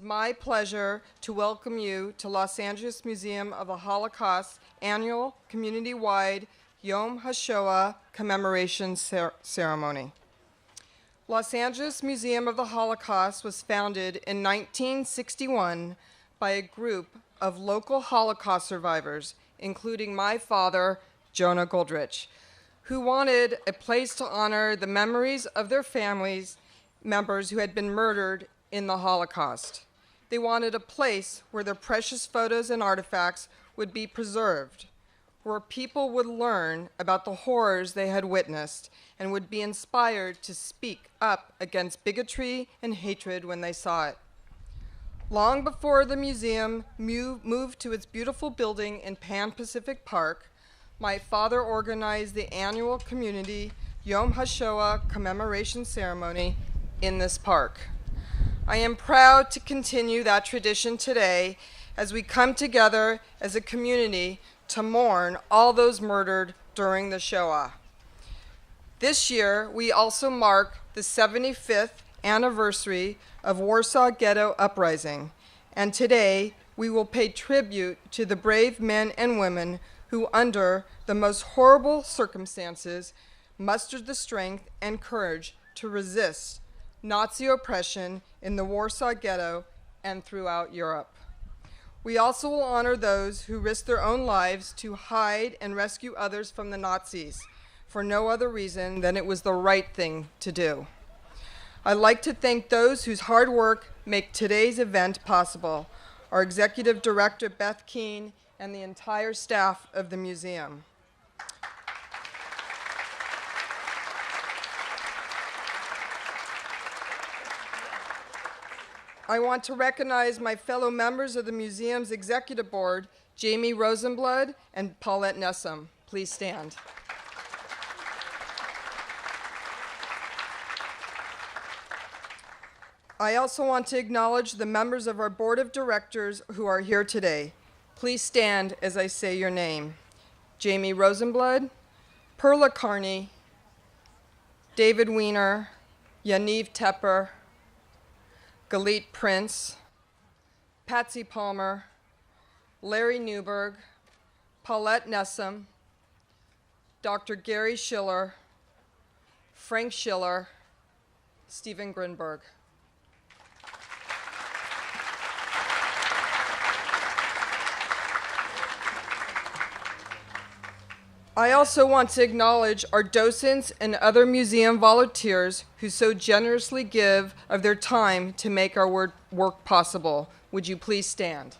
my pleasure to welcome you to Los Angeles Museum of the Holocaust annual community-wide Yom HaShoah commemoration ceremony. Los Angeles Museum of the Holocaust was founded in 1961 by a group of local Holocaust survivors, including my father, Jonah Goldrich, who wanted a place to honor the memories of their families members who had been murdered in the Holocaust. They wanted a place where their precious photos and artifacts would be preserved, where people would learn about the horrors they had witnessed and would be inspired to speak up against bigotry and hatred when they saw it. Long before the museum moved to its beautiful building in Pan Pacific Park, my father organized the annual community Yom HaShoah commemoration ceremony in this park. I am proud to continue that tradition today as we come together as a community to mourn all those murdered during the Shoah. This year, we also mark the 75th anniversary of Warsaw Ghetto Uprising, and today we will pay tribute to the brave men and women who, under the most horrible circumstances, mustered the strength and courage to resist Nazi oppression in the Warsaw Ghetto and throughout Europe. We also will honor those who risked their own lives to hide and rescue others from the Nazis for no other reason than it was the right thing to do. I'd like to thank those whose hard work make today's event possible, our Executive Director, Beth Keene, and the entire staff of the museum. I want to recognize my fellow members of the museum's executive board, Jamie Rosenblood and Paulette Nessum. Please stand. I also want to acknowledge the members of our board of directors who are here today. Please stand as I say your name. Jamie Rosenblood, Perla Carney, David Weiner, Yaniv Tepper, Galit Prince, Patsy Palmer, Larry Newberg, Paulette Nessum, Dr. Gary Schiller, Frank Schiller, Stephen Grinberg. I also want to acknowledge our docents and other museum volunteers who so generously give of their time to make our work possible. Would you please stand?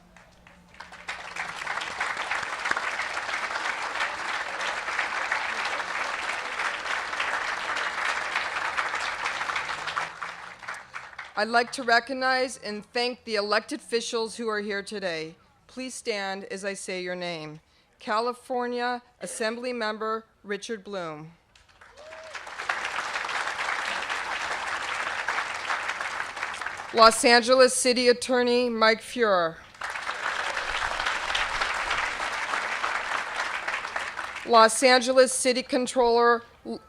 I'd like to recognize and thank the elected officials who are here today. Please stand as I say your name. California Assembly Member Richard Bloom. Los Angeles City Attorney Mike Fuhrer. Los Angeles City Controller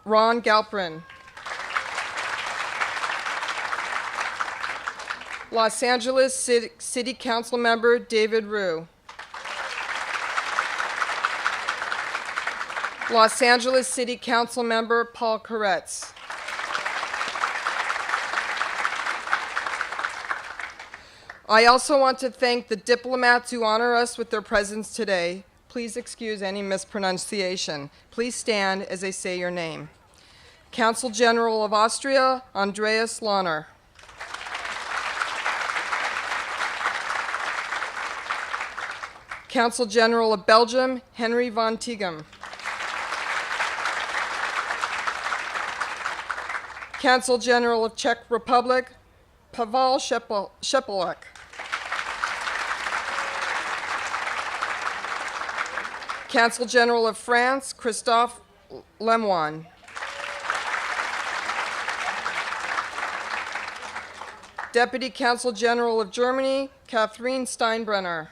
Ron Galprin. Los Angeles City Council Member David Rue. Los Angeles City Council Member Paul Koretz. I also want to thank the diplomats who honor us with their presence today. Please excuse any mispronunciation. Please stand as I say your name. Consul General of Austria, Andreas Lohner. Consul General of Belgium, Henry von Tighem. Consul General of Czech Republic, Pavel Shepelek. Consul General of France, Christophe Lemoine. Deputy Consul General of Germany, Catherine Steinbrenner.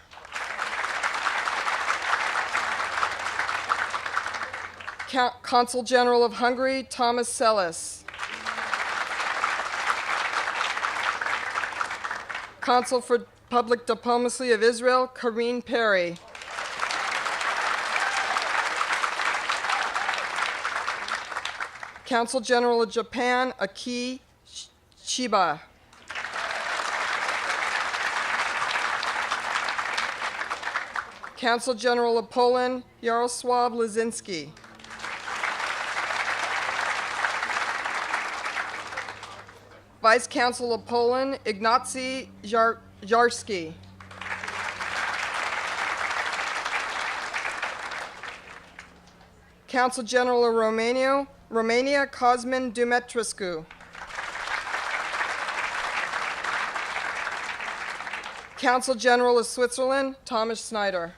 Consul General of Hungary, Thomas Sellis. Consul for Public Diplomacy of Israel, Karine Perry. Consul General of Japan, Aki Chiba. Consul General of Poland, Jarosław Lizinski. Vice Consul of Poland, Ignacy Jarski. Consul General of Romania, Cosmin Dumitrescu. Consul General of Switzerland, Thomas Snyder.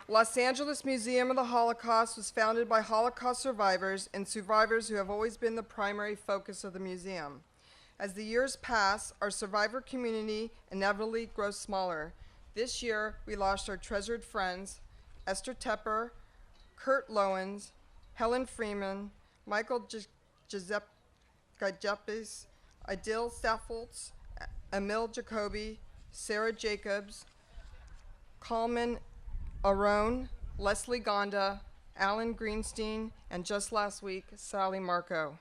Los Angeles Museum of the Holocaust was founded by Holocaust survivors and survivors who have always been the primary focus of the museum. As the years pass, our survivor community inevitably grows smaller. This year, we lost our treasured friends, Esther Tepper, Kurt Lowens, Helen Freeman, Michael Giuseppes, Idil Staffoltz, Emil Jacoby, Sarah Jacobs, Coleman Aron, Leslie Gonda, Alan Greenstein, and just last week, Sally Marco.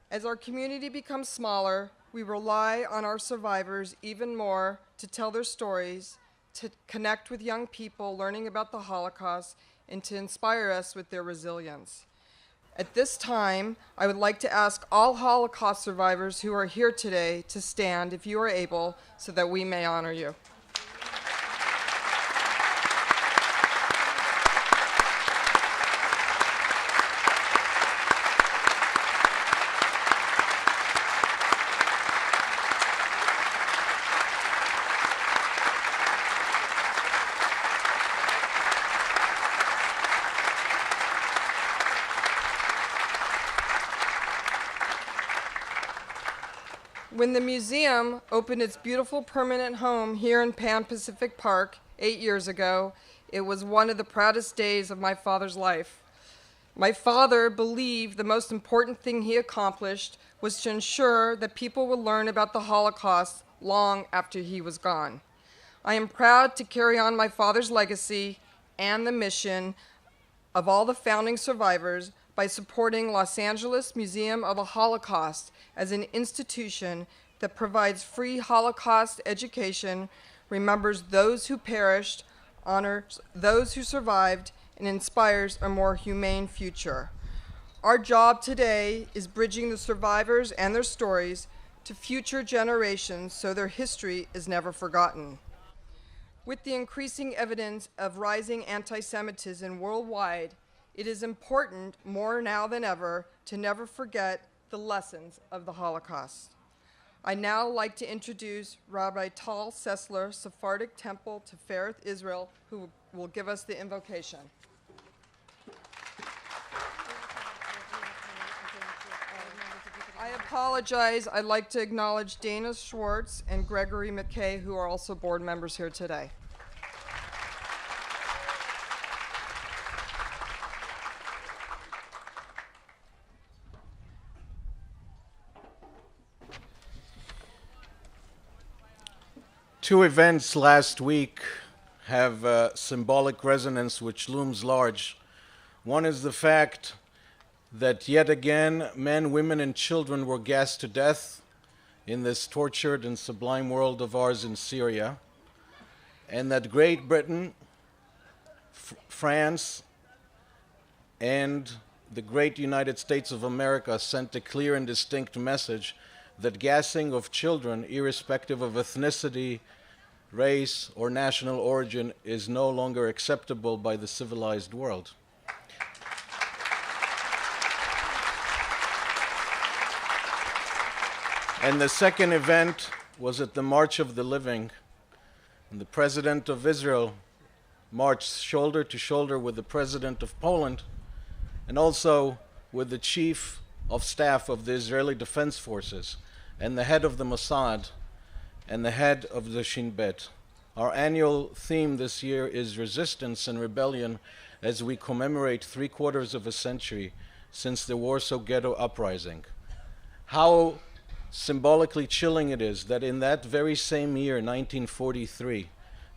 As our community becomes smaller, we rely on our survivors even more to tell their stories, to connect with young people learning about the Holocaust, and to inspire us with their resilience. At this time, I would like to ask all Holocaust survivors who are here today to stand, if you are able, so that we may honor you. When the museum opened its beautiful permanent home here in Pan Pacific Park 8 years ago, it was one of the proudest days of my father's life. My father believed the most important thing he accomplished was to ensure that people would learn about the Holocaust long after he was gone. I am proud to carry on my father's legacy and the mission of all the founding survivors by supporting Los Angeles Museum of the Holocaust as an institution that provides free Holocaust education, remembers those who perished, honors those who survived, and inspires a more humane future. Our job today is bridging the survivors and their stories to future generations so their history is never forgotten. With the increasing evidence of rising anti-Semitism worldwide, it is important, more now than ever, to never forget the lessons of the Holocaust. I'd now like to introduce Rabbi Tal Sessler, Sephardic Temple Tifereth Israel, who will give us the invocation. I apologize. I'd like to acknowledge Dana Schwartz and Gregory McKay, who are also board members here today. Two events last week have symbolic resonance which looms large. One is the fact that yet again men, women, and children were gassed to death in this tortured and sublime world of ours in Syria, and that Great Britain, France, and the great United States of America sent a clear and distinct message that gassing of children, irrespective of ethnicity, race, or national origin, is no longer acceptable by the civilized world. And the second event was at the March of the Living. And the President of Israel marched shoulder to shoulder with the President of Poland and also with the Chief of Staff of the Israeli Defense Forces. and the head of the Mossad, and the head of the Shin Bet. Our annual theme this year is resistance and rebellion as we commemorate 3/4 of a century since the Warsaw Ghetto Uprising. How symbolically chilling it is that in that very same year, 1943,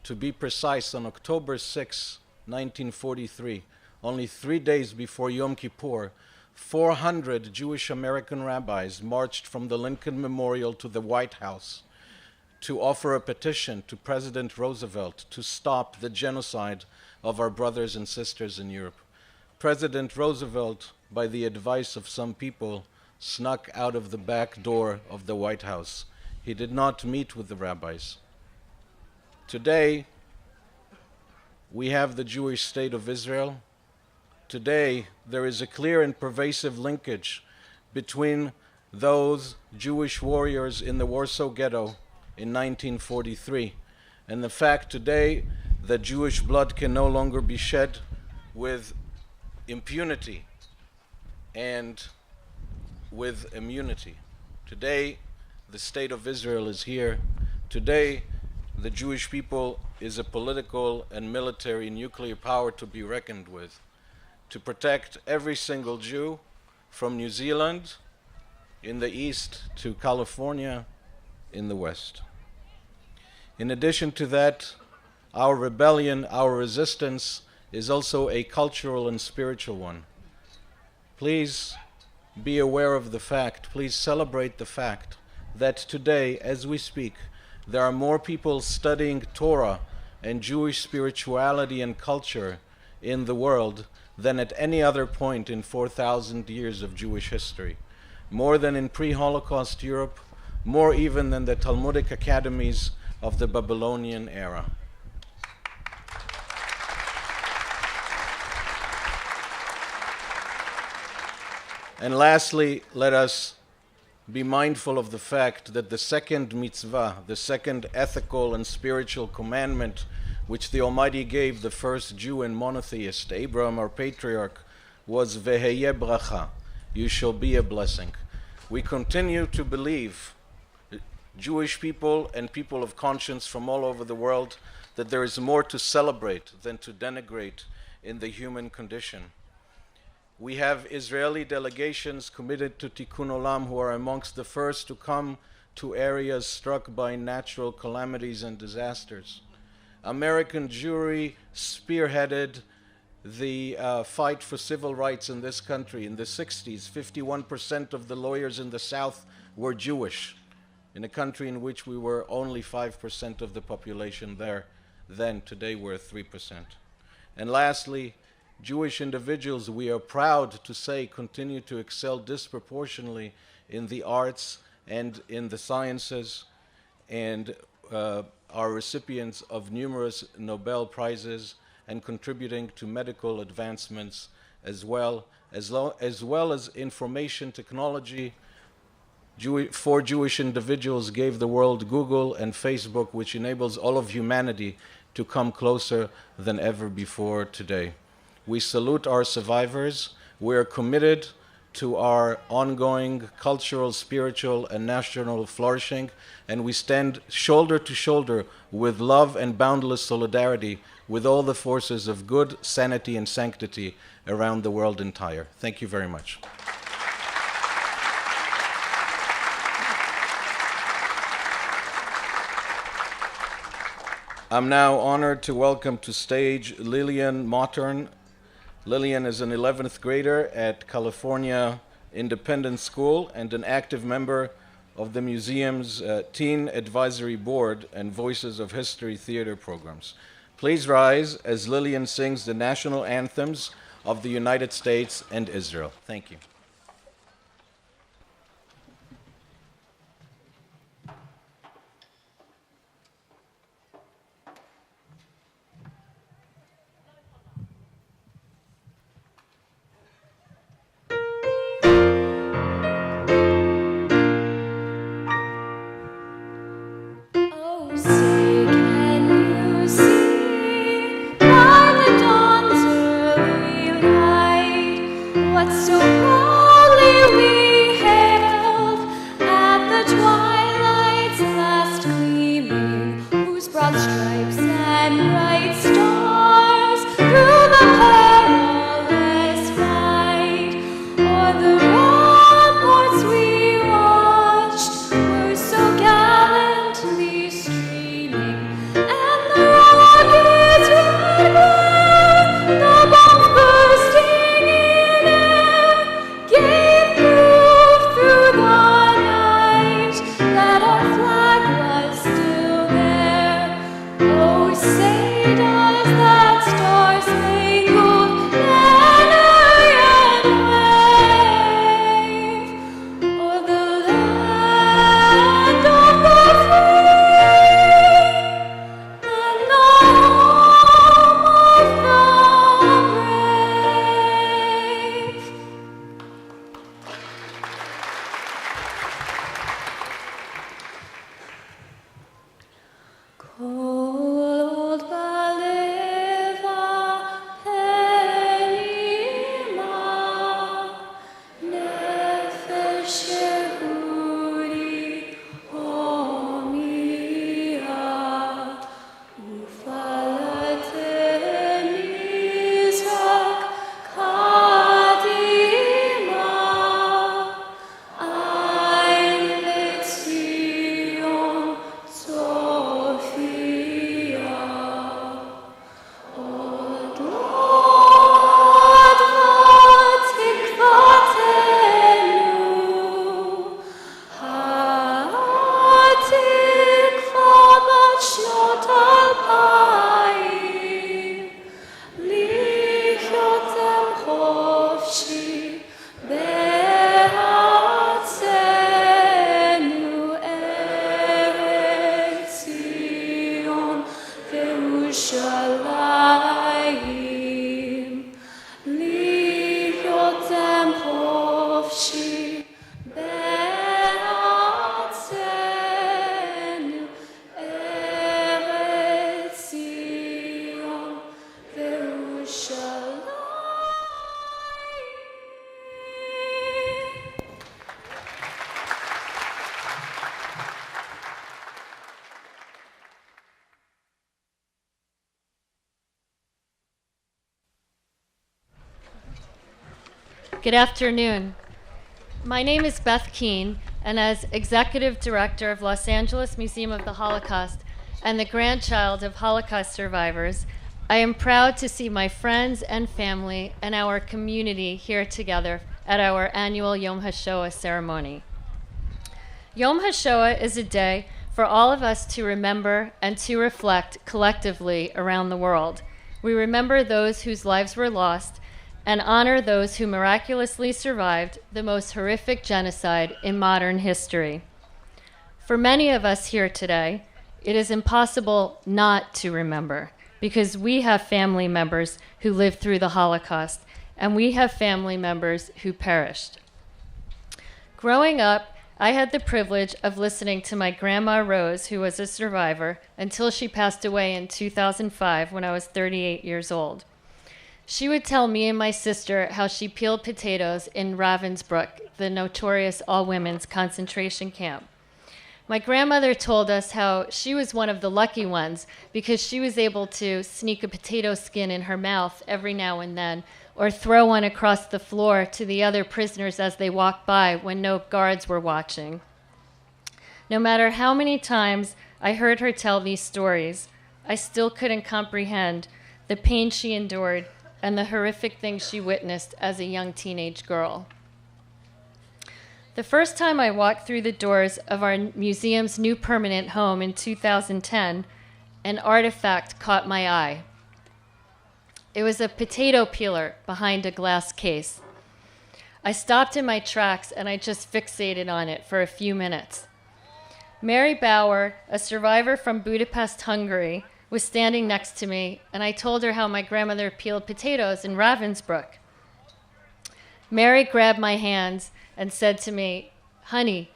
to be precise, on October 6, 1943, only 3 days before Yom Kippur, 400 Jewish American rabbis marched from the Lincoln Memorial to the White House to offer a petition to President Roosevelt to stop the genocide of our brothers and sisters in Europe. President Roosevelt, by the advice of some people, snuck out of the back door of the White House. He did not meet with the rabbis. Today, we have the Jewish state of Israel. Today, there is a clear and pervasive linkage between those Jewish warriors in the Warsaw Ghetto in 1943 and the fact today that Jewish blood can no longer be shed with impunity and with immunity. Today, the state of Israel is here. Today, the Jewish people is a political and military nuclear power to be reckoned with, to protect every single Jew from New Zealand in the east to California in the west. In addition to that, our rebellion, our resistance is also a cultural and spiritual one. Please be aware of the fact, please celebrate the fact that today, as we speak, there are more people studying Torah and Jewish spirituality and culture in the world than at any other point in 4,000 years of Jewish history. More than in pre-Holocaust Europe, more even than the Talmudic academies of the Babylonian era. And lastly, let us be mindful of the fact that the second mitzvah, the second ethical and spiritual commandment which the Almighty gave the first Jew and monotheist, Abraham, our patriarch, was Veheye bracha, you shall be a blessing. We continue to believe, Jewish people and people of conscience from all over the world, that there is more to celebrate than to denigrate in the human condition. We have Israeli delegations committed to Tikkun Olam who are amongst the first to come to areas struck by natural calamities and disasters. American Jewry spearheaded the fight for civil rights in this country. In the 60s, 51% of the lawyers in the South were Jewish, in a country in which we were only 5% of the population there. Then, today, we're 3%. And lastly, Jewish individuals, we are proud to say, continue to excel disproportionately in the arts and in the sciences, and are recipients of numerous Nobel Prizes and contributing to medical advancements as well as information technology. Four Jewish individuals gave the world Google and Facebook, which enables all of humanity to come closer than ever before today. We salute our survivors. We are committed to our ongoing cultural, spiritual, and national flourishing, and we stand shoulder to shoulder with love and boundless solidarity with all the forces of good, sanity, and sanctity around the world entire. Thank you very much. I'm now honored to welcome to stage Lillian Mottern. Lillian is an 11th grader at California Independent School and an active member of the museum's Teen Advisory Board and Voices of History theater programs. Please rise as Lillian sings the national anthems of the United States and Israel. Thank you. So broad stripes and bright stars through the perilous fight, o'er the ramparts we watched were so gallantly streaming, and the rockets red glare, the bombs bursting in air, gave proof through the night that our flag was still there. Oh, say does that star-spangled banner yet wave o'er the land of the free and the home of the brave? Cold Baleva Penima Nefesh Yehudi Homia Ufalatem Mizrak Kadima Ein Letzion Sophia Od Tikvatenu Hatikva Bachnot Alpayim Lichotem Chofshi Be'atzenu Eretz Zion Yerushalayim Lichotem Chofshi Be'atzenu Eretz Zion Yerushalayim. Good afternoon. My name is Beth Keene, and as Executive Director of Los Angeles Museum of the Holocaust and the grandchild of Holocaust survivors, I am proud to see my friends and family and our community here together at our annual Yom HaShoah ceremony. Yom HaShoah is a day for all of us to remember and to reflect collectively around the world. We remember those whose lives were lost and honor those who miraculously survived the most horrific genocide in modern history. For many of us here today, it is impossible not to remember because we have family members who lived through the Holocaust and we have family members who perished. Growing up, I had the privilege of listening to my grandma Rose, who was a survivor, until she passed away in 2005 when I was 38 years old. She would tell me and my sister how she peeled potatoes in Ravensbrück, the notorious all-women's concentration camp. My grandmother told us how she was one of the lucky ones because she was able to sneak a potato skin in her mouth every now and then, or throw one across the floor to the other prisoners as they walked by when no guards were watching. No matter how many times I heard her tell these stories, I still couldn't comprehend the pain she endured and the horrific things she witnessed as a young teenage girl. The first time I walked through the doors of our museum's new permanent home in 2010, an artifact caught my eye. It was a potato peeler behind a glass case. I stopped in my tracks and I just fixated on it for a few minutes. Mary Bauer, a survivor from Budapest, Hungary, was standing next to me, and I told her how my grandmother peeled potatoes in Ravensbrück. Mary grabbed my hands and said to me, "Honey,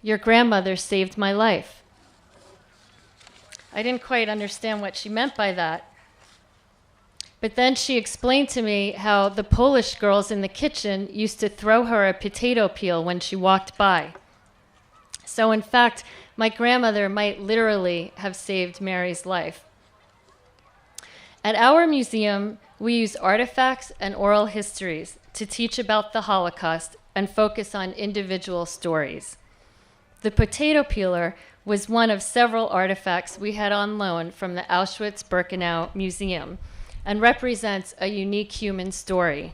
your grandmother saved my life." I didn't quite understand what she meant by that. But then she explained to me how the Polish girls in the kitchen used to throw her a potato peel when she walked by. So in fact, my grandmother might literally have saved Mary's life. At our museum, we use artifacts and oral histories to teach about the Holocaust and focus on individual stories. The potato peeler was one of several artifacts we had on loan from the Auschwitz-Birkenau Museum and represents a unique human story,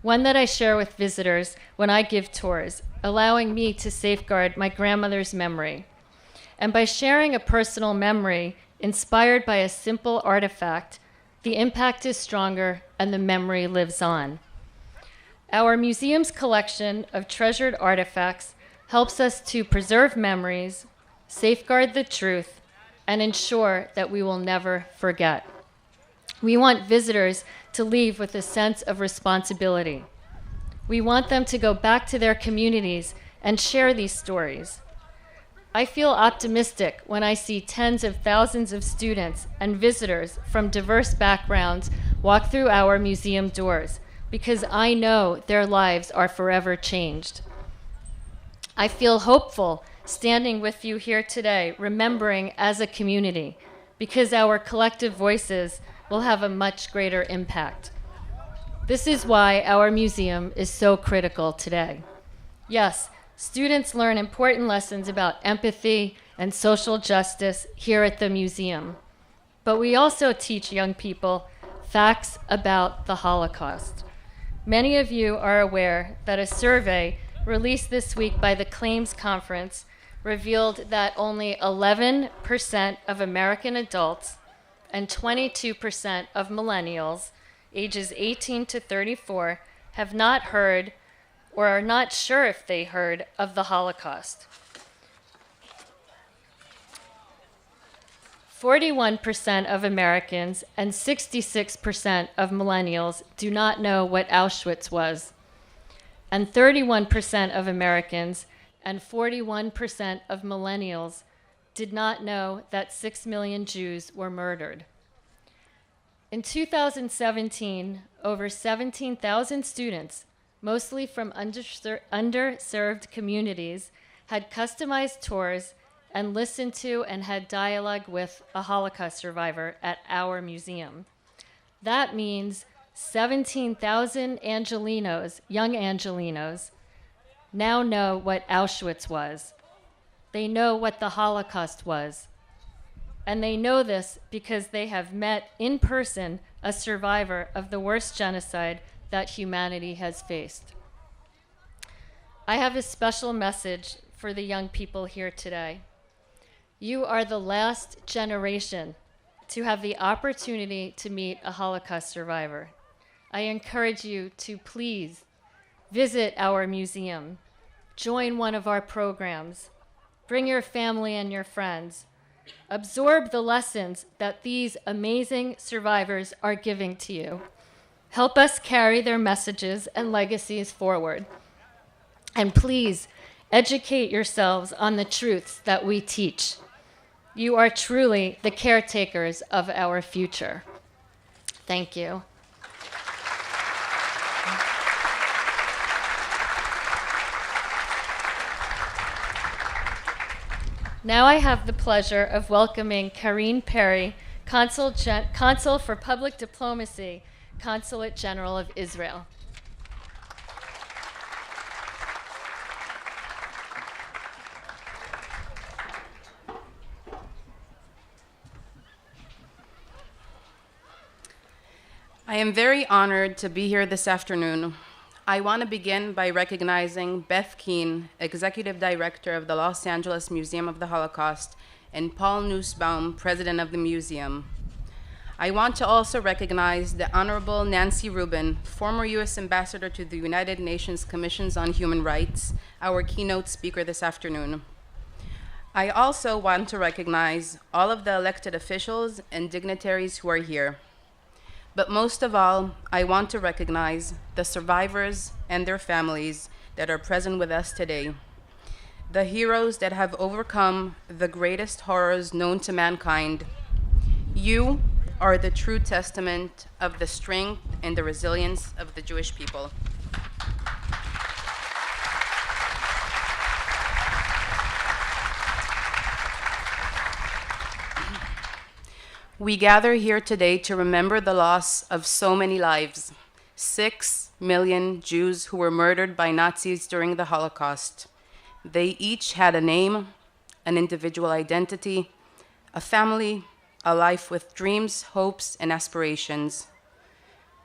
one that I share with visitors when I give tours, allowing me to safeguard my grandmother's memory. And by sharing a personal memory inspired by a simple artifact, the impact is stronger and the memory lives on. Our museum's collection of treasured artifacts helps us to preserve memories, safeguard the truth, and ensure that we will never forget. We want visitors to leave with a sense of responsibility. We want them to go back to their communities and share these stories. I feel optimistic when I see tens of thousands of students and visitors from diverse backgrounds walk through our museum doors, because I know their lives are forever changed. I feel hopeful standing with you here today, remembering as a community, because our collective voices will have a much greater impact. This is why our museum is so critical today. Yes, students learn important lessons about empathy and social justice here at the museum, but we also teach young people facts about the Holocaust. Many of you are aware that a survey released this week by the Claims Conference revealed that only 11% of American adults and 22% of millennials, ages 18 to 34, have not heard or are not sure if they heard of the Holocaust. 41% of Americans and 66% of millennials do not know what Auschwitz was. And 31% of Americans and 41% of millennials did not know that 6 million Jews were murdered. In 2017, over 17,000 students, mostly from underserved communities, had customized tours and listened to and had dialogue with a Holocaust survivor at our museum. That means 17,000 Angelenos, young Angelenos, now know what Auschwitz was. They know what the Holocaust was. And they know this because they have met in person a survivor of the worst genocide that humanity has faced. I have a special message for the young people here today. You are the last generation to have the opportunity to meet a Holocaust survivor. I encourage you to please visit our museum, join one of our programs, bring your family and your friends, absorb the lessons that these amazing survivors are giving to you. Help us carry their messages and legacies forward. And please educate yourselves on the truths that we teach. You are truly the caretakers of our future. Thank you. Now I have the pleasure of welcoming Karine Perry, Consul for Public Diplomacy, Consulate General of Israel. I am very honored to be here this afternoon. I want to begin by recognizing Beth Keane, Executive Director of the Los Angeles Museum of the Holocaust, and Paul Nussbaum, President of the museum. I want to also recognize the Honorable Nancy Rubin, former U.S. Ambassador to the United Nations Commissions on Human Rights, our keynote speaker this afternoon. I also want to recognize all of the elected officials and dignitaries who are here. But most of all, I want to recognize the survivors and their families that are present with us today. The heroes that have overcome the greatest horrors known to mankind. You are the true testament of the strength and the resilience of the Jewish people. We gather here today to remember the loss of so many lives. 6 million Jews who were murdered by Nazis during the Holocaust. They each had a name, an individual identity, a family, a life with dreams, hopes, and aspirations.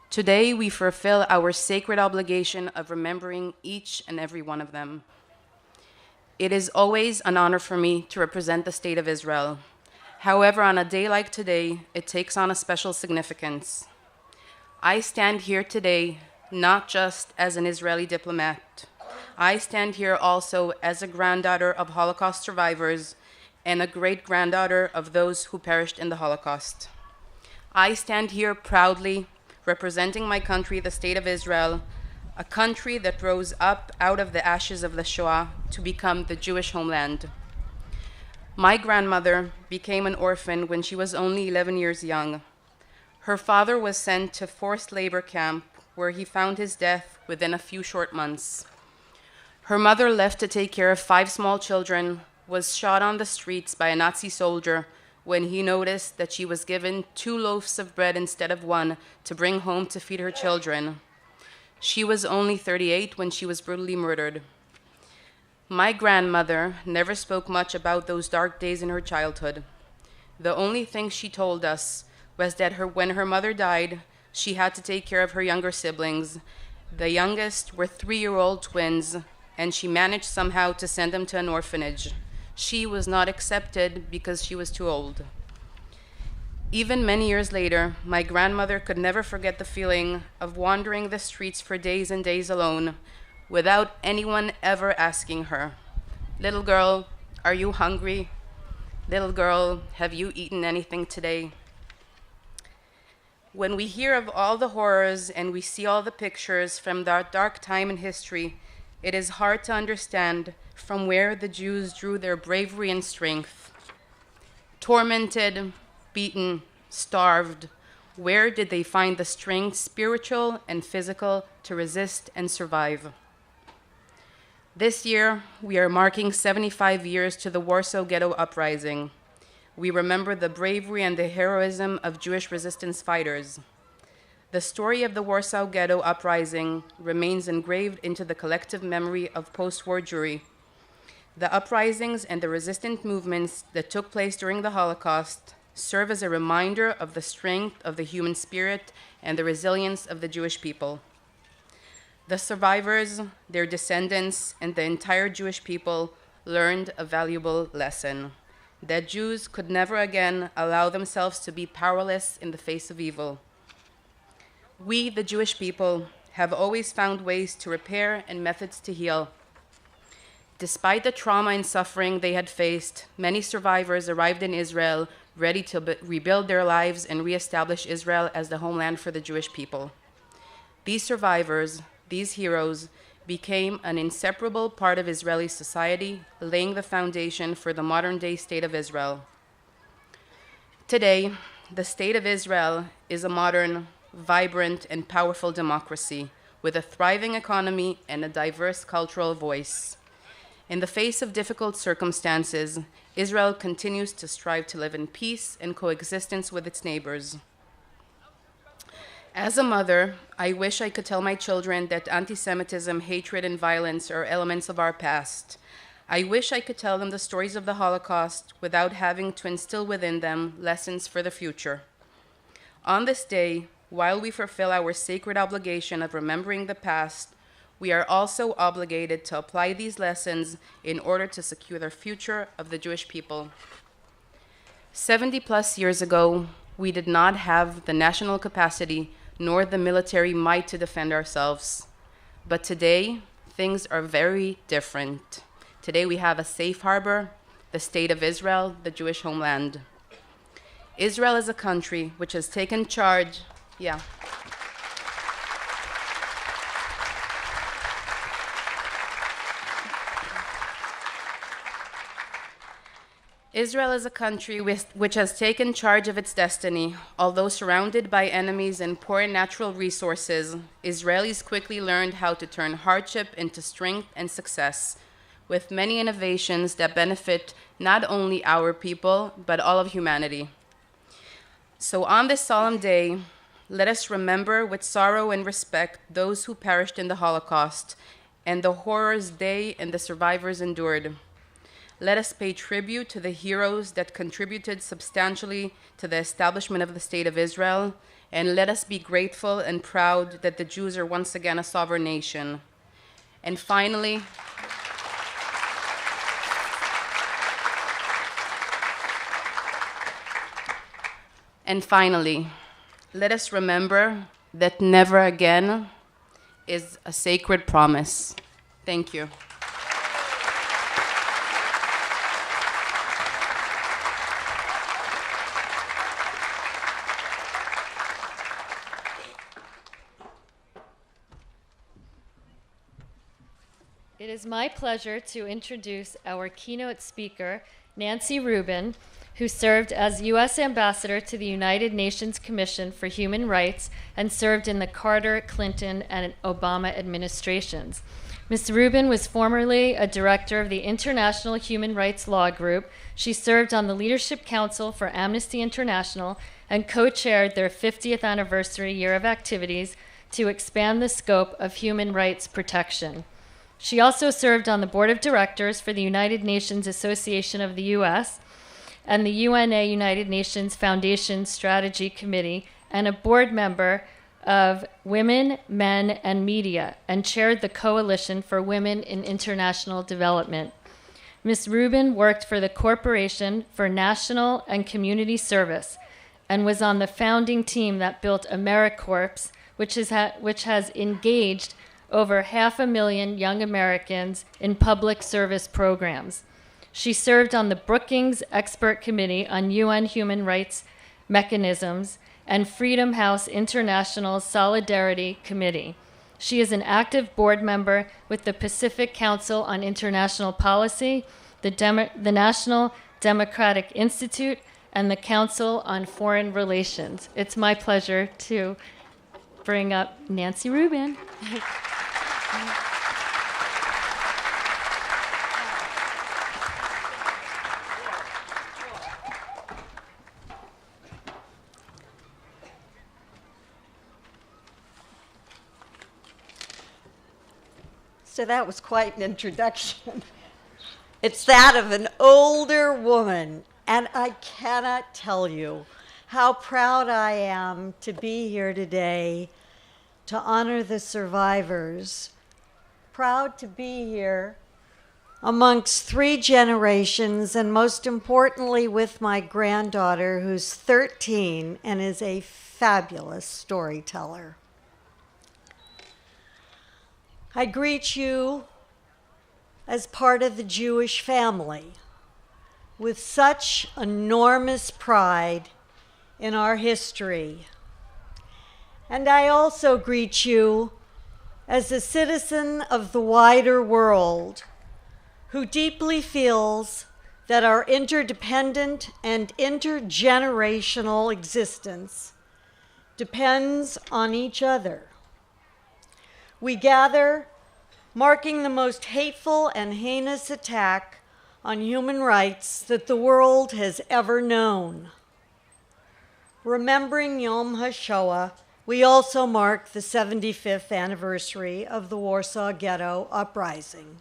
Today, we fulfill our sacred obligation of remembering each and every one of them. It is always an honor for me to represent the State of Israel. However, on a day like today, it takes on a special significance. I stand here today not just as an Israeli diplomat. I stand here also as a granddaughter of Holocaust survivors and a great-granddaughter of those who perished in the Holocaust. I stand here proudly representing my country, the State of Israel, a country that rose up out of the ashes of the Shoah to become the Jewish homeland. My grandmother became an orphan when she was only 11 years young. Her father was sent to forced labor camp where he found his death within a few short months. Her mother, left to take care of 5 small children, was shot on the streets by a Nazi soldier when he noticed that she was given 2 loaves of bread instead of 1 to bring home to feed her children. She was only 38 when she was brutally murdered. My grandmother never spoke much about those dark days in her childhood. The only thing she told us was that when her mother died, she had to take care of her younger siblings. The youngest were 3-year-old twins, and she managed somehow to send them to an orphanage. She was not accepted because she was too old. Even many years later, my grandmother could never forget the feeling of wandering the streets for days and days alone, without anyone ever asking her, "Little girl, are you hungry? Little girl, have you eaten anything today?" When we hear of all the horrors and we see all the pictures from that dark time in history, it is hard to understand from where the Jews drew their bravery and strength. Tormented, beaten, starved, where did they find the strength, spiritual and physical, to resist and survive? This year, we are marking 75 years to the Warsaw Ghetto Uprising. We remember the bravery and the heroism of Jewish resistance fighters. The story of the Warsaw Ghetto Uprising remains engraved into the collective memory of post-war Jewry. The uprisings and the resistant movements that took place during the Holocaust serve as a reminder of the strength of the human spirit and the resilience of the Jewish people. The survivors, their descendants, and the entire Jewish people learned a valuable lesson: that Jews could never again allow themselves to be powerless in the face of evil. We, the Jewish people, have always found ways to repair and methods to heal. Despite the trauma and suffering they had faced, many survivors arrived in Israel ready to rebuild their lives and reestablish Israel as the homeland for the Jewish people. These survivors, these heroes, became an inseparable part of Israeli society, laying the foundation for the modern-day State of Israel. Today, the State of Israel is a modern, vibrant, and powerful democracy with a thriving economy and a diverse cultural voice. In the face of difficult circumstances, Israel continues to strive to live in peace and coexistence with its neighbors. As a mother, I wish I could tell my children that anti-Semitism, hatred, and violence are elements of our past. I wish I could tell them the stories of the Holocaust without having to instill within them lessons for the future. On this day, while we fulfill our sacred obligation of remembering the past, we are also obligated to apply these lessons in order to secure the future of the Jewish people. 70+ years ago, we did not have the national capacity nor the military might to defend ourselves. But today, things are very different. Today we have a safe harbor, the State of Israel, the Jewish homeland. Israel is a country which has taken charge, Israel is a country which has taken charge of its destiny. Although surrounded by enemies and poor natural resources, Israelis quickly learned how to turn hardship into strength and success, with many innovations that benefit not only our people, but all of humanity. So on this solemn day, let us remember with sorrow and respect those who perished in the Holocaust and the horrors they and the survivors endured. Let us pay tribute to the heroes that contributed substantially to the establishment of the State of Israel, and let us be grateful and proud that the Jews are once again a sovereign nation. And finally, let us remember that never again is a sacred promise. Thank you. It is my pleasure to introduce our keynote speaker, Nancy Rubin, who served as U.S. Ambassador to the United Nations Commission for Human Rights and served in the Carter, Clinton, and Obama administrations. Ms. Rubin was formerly a director of the International Human Rights Law Group. She served on the Leadership Council for Amnesty International and co-chaired their 50th anniversary year of activities to expand the scope of human rights protection. She also served on the board of directors for the United Nations Association of the U.S. and the UNA United Nations Foundation Strategy Committee, and a board member of Women, Men, and Media, and chaired the Coalition for Women in International Development. Ms. Rubin worked for the Corporation for National and Community Service and was on the founding team that built AmeriCorps, which has engaged over 500,000 young Americans in public service programs. She served on the Brookings Expert Committee on UN Human Rights Mechanisms and Freedom House International Solidarity Committee. She is an active board member with the Pacific Council on International Policy, the National Democratic Institute, and the Council on Foreign Relations. It's my pleasure to bring up Nancy Rubin. So that was quite an introduction. It's that of an older woman, and I cannot tell you how proud I am to be here today to honor the survivors. Proud to be here amongst 3 generations, and most importantly with my granddaughter, who's 13 and is a fabulous storyteller. I greet you as part of the Jewish family with such enormous pride in our history. And I also greet you as a citizen of the wider world who deeply feels that our interdependent and intergenerational existence depends on each other. We gather, marking the most hateful and heinous attack on human rights that the world has ever known. Remembering Yom HaShoah, we also mark the 75th anniversary of the Warsaw Ghetto Uprising.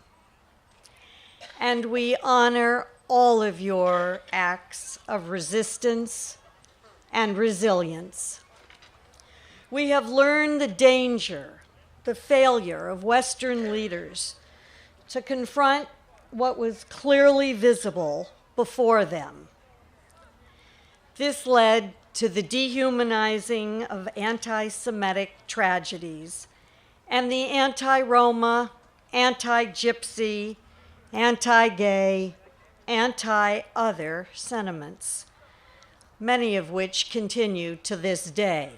And we honor all of your acts of resistance and resilience. We have learned the danger, the failure of Western leaders to confront what was clearly visible before them. This led to the dehumanizing of anti-Semitic tragedies and the anti-Roma, anti-Gypsy, anti-gay, anti-other sentiments, many of which continue to this day.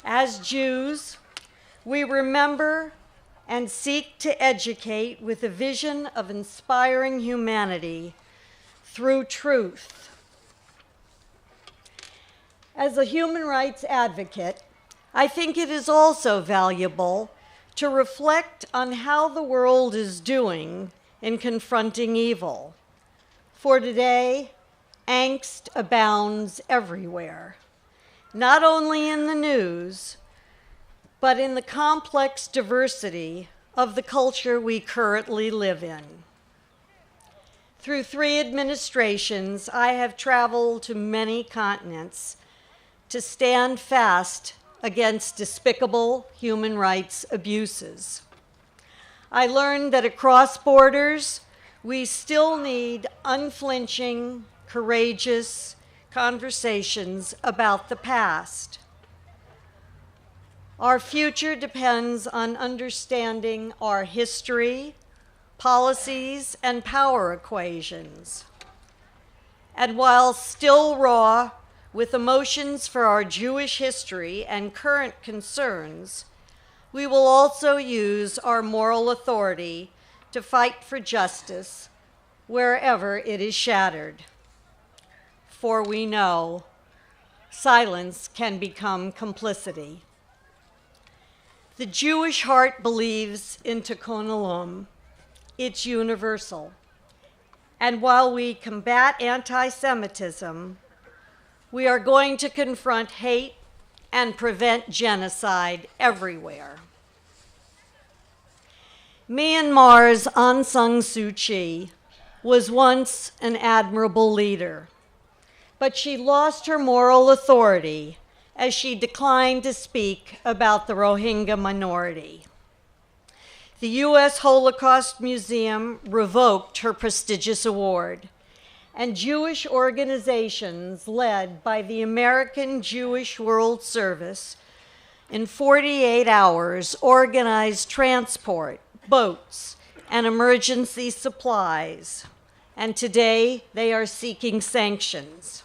As Jews, we remember and seek to educate with a vision of inspiring humanity through truth. As a human rights advocate, I think it is also valuable to reflect on how the world is doing in confronting evil. For today, angst abounds everywhere, not only in the news, but in the complex diversity of the culture we currently live in. Through 3 administrations, I have traveled to many continents to stand fast against despicable human rights abuses. I learned that across borders, we still need unflinching, courageous conversations about the past. Our future depends on understanding our history, policies, and power equations. And while still raw with emotions for our Jewish history and current concerns, we will also use our moral authority to fight for justice wherever it is shattered. For we know silence can become complicity. The Jewish heart believes in tikkun olam. It's universal. And while we combat anti-Semitism, we are going to confront hate and prevent genocide everywhere. Myanmar's Aung San Suu Kyi was once an admirable leader, but she lost her moral authority as she declined to speak about the Rohingya minority. The U.S. Holocaust Museum revoked her prestigious award, and Jewish organizations led by the American Jewish World Service in 48 hours organized transport, boats, and emergency supplies, and today they are seeking sanctions.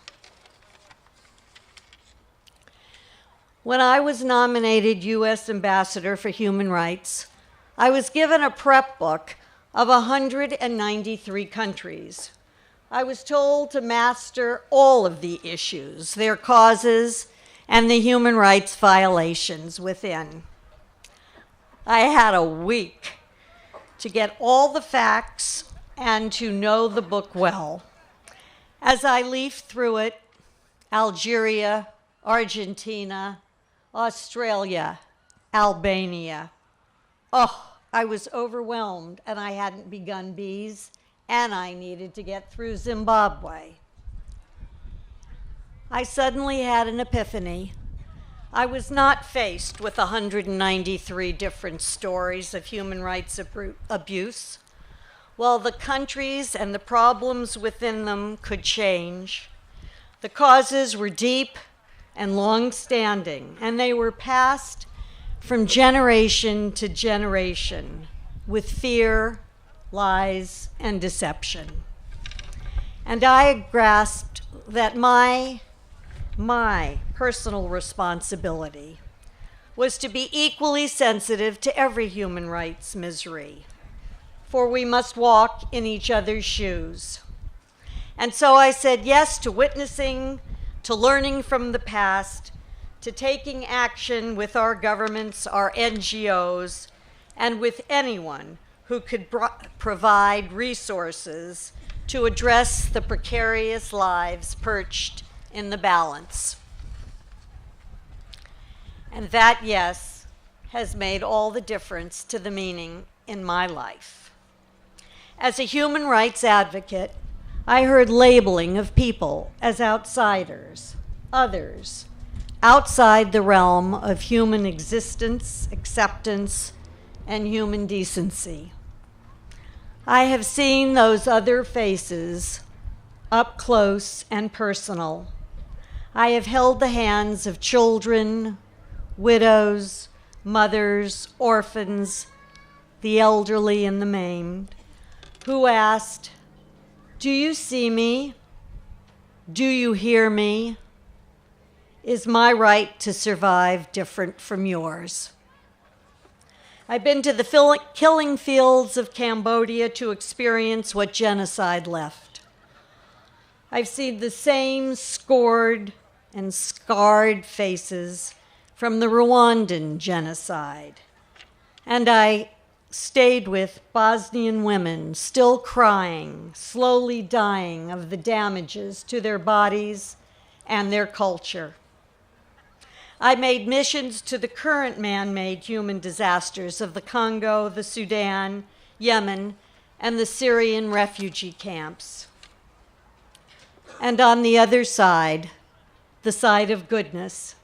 When I was nominated U.S. Ambassador for Human Rights, I was given a prep book of 193 countries. I was told to master all of the issues, their causes, and the human rights violations within. I had a week to get all the facts and to know the book well. As I leafed through it, Algeria, Argentina, Australia, Albania. Oh, I was overwhelmed, and I hadn't begun bees, and I needed to get through Zimbabwe. I suddenly had an epiphany. I was not faced with 193 different stories of human rights abuse. While the countries and the problems within them could change, the causes were deep and long-standing, and they were passed from generation to generation with fear, lies, and deception. And I grasped that my personal responsibility was to be equally sensitive to every human rights misery, for we must walk in each other's shoes. And so I said yes to witnessing, to learning from the past, to taking action with our governments, our NGOs, and with anyone who could provide resources to address the precarious lives perched in the balance. And that yes has made all the difference to the meaning in my life. As a human rights advocate, I heard labeling of people as outsiders, others, outside the realm of human existence, acceptance, and human decency. I have seen those other faces up close and personal. I have held the hands of children, widows, mothers, orphans, the elderly and the maimed, who asked, "Do you see me? Do you hear me? Is my right to survive different from yours?" I've been to the killing fields of Cambodia to experience what genocide left. I've seen the same scored and scarred faces from the Rwandan genocide. And I stayed with Bosnian women still crying, slowly dying of the damages to their bodies and their culture. I made missions to the current man-made human disasters of the Congo, the Sudan, Yemen, and the Syrian refugee camps. And on the other side, the side of goodness,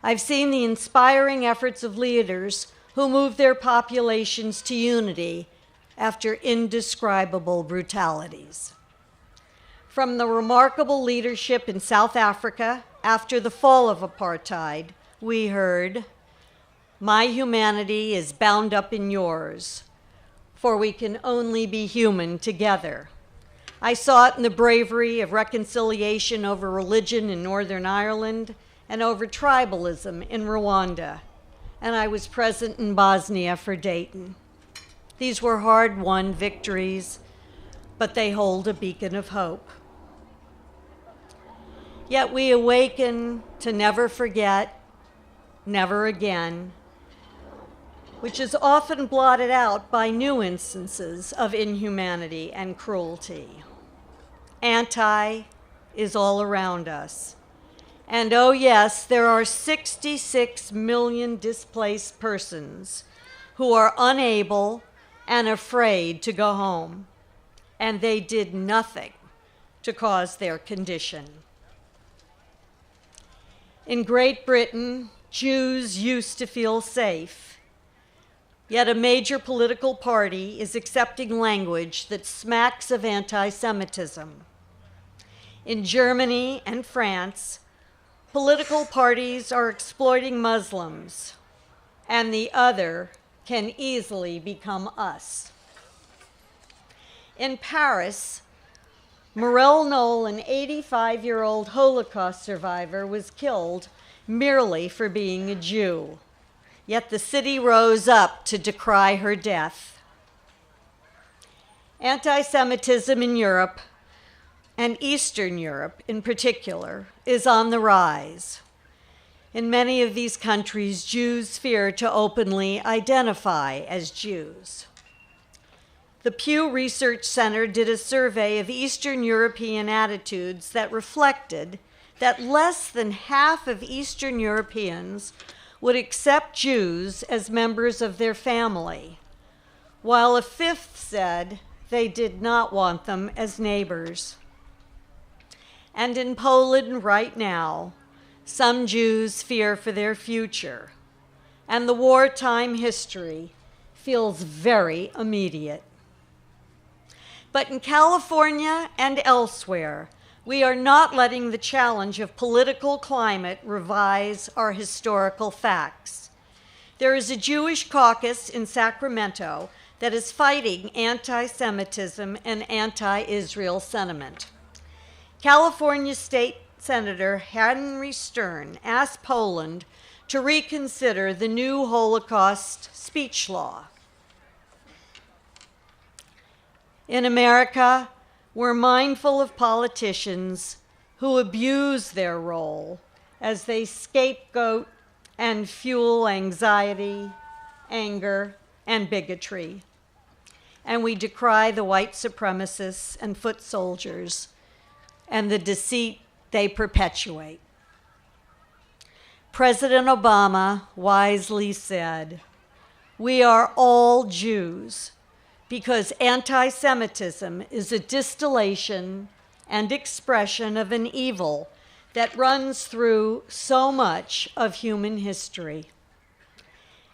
I've seen the inspiring efforts of leaders who moved their populations to unity after indescribable brutalities. From the remarkable leadership in South Africa after the fall of apartheid, we heard, "My humanity is bound up in yours, for we can only be human together." I saw it in the bravery of reconciliation over religion in Northern Ireland and over tribalism in Rwanda, and I was present in Bosnia for Dayton. These were hard-won victories, but they hold a beacon of hope. Yet we awaken to never forget, never again, which is often blotted out by new instances of inhumanity and cruelty. Anti is all around us. And oh yes, there are 66 million displaced persons who are unable and afraid to go home, and they did nothing to cause their condition. In Great Britain, Jews used to feel safe, yet a major political party is accepting language that smacks of anti-Semitism. In Germany and France, political parties are exploiting Muslims, and the other can easily become us. In Paris, Morel Knoll, an 85-year-old Holocaust survivor, was killed merely for being a Jew. Yet the city rose up to decry her death. Anti-Semitism in Europe, and Eastern Europe in particular, is on the rise. In many of these countries, Jews fear to openly identify as Jews. The Pew Research Center did a survey of Eastern European attitudes that reflected that less than half of Eastern Europeans would accept Jews as members of their family, while a fifth said they did not want them as neighbors. And in Poland right now, some Jews fear for their future, and the wartime history feels very immediate. But in California and elsewhere, we are not letting the challenge of political climate revise our historical facts. There is a Jewish caucus in Sacramento that is fighting anti-Semitism and anti-Israel sentiment. California State Senator Henry Stern asked Poland to reconsider the new Holocaust speech law. In America, we're mindful of politicians who abuse their role as they scapegoat and fuel anxiety, anger, and bigotry. And we decry the white supremacists and foot soldiers and the deceit they perpetuate. President Obama wisely said, "We are all Jews," because anti-Semitism is a distillation and expression of an evil that runs through so much of human history.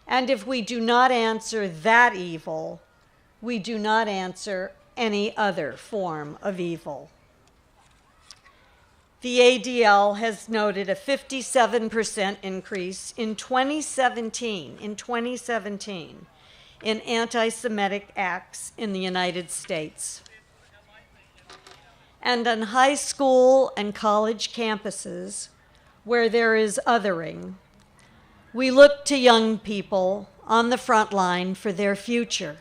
And if we do not answer that evil, we do not answer any other form of evil. The ADL has noted a 57% increase in 2017, in anti-Semitic acts in the United States. And on high school and college campuses, where there is othering, we look to young people on the front line for their future.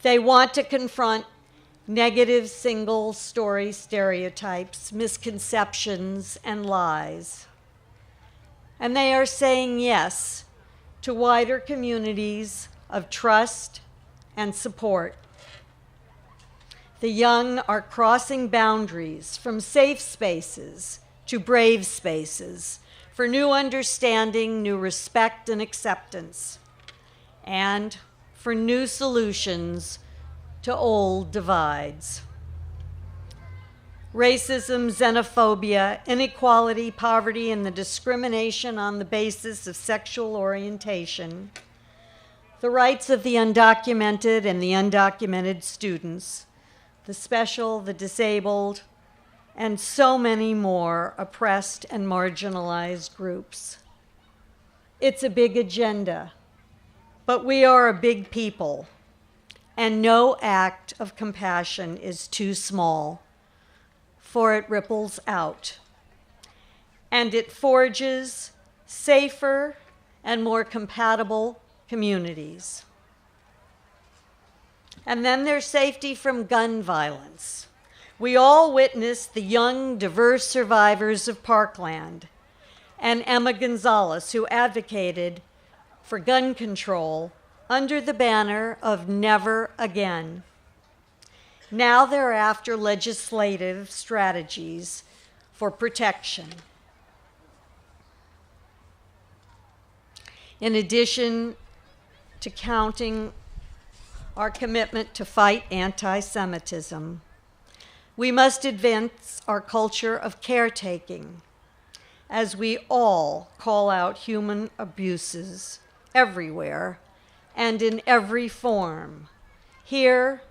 They want to confront negative single-story stereotypes, misconceptions, and lies. And they are saying yes to wider communities of trust and support. The young are crossing boundaries from safe spaces to brave spaces for new understanding, new respect and acceptance, and for new solutions to old divides. Racism, xenophobia, inequality, poverty, and the discrimination on the basis of sexual orientation, the rights of the undocumented and the undocumented students, the special, the disabled, and so many more oppressed and marginalized groups. It's a big agenda, but we are a big people, and no act of compassion is too small, for it ripples out, and it forges safer and more compatible communities. And then there's safety from gun violence. We all witnessed the young, diverse survivors of Parkland and Emma Gonzalez, who advocated for gun control under the banner of Never Again. Now they're after legislative strategies for protection. In addition to counting our commitment to fight anti-Semitism, we must advance our culture of caretaking as we all call out human abuses everywhere and in every form, here,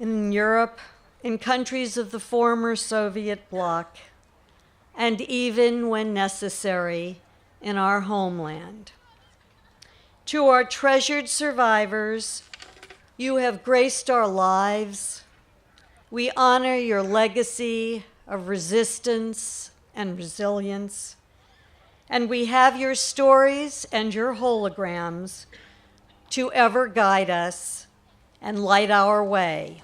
in Europe, in countries of the former Soviet bloc, and even when necessary, in our homeland. To our treasured survivors, you have graced our lives. We honor your legacy of resistance and resilience, and we have your stories and your holograms to ever guide us and light our way.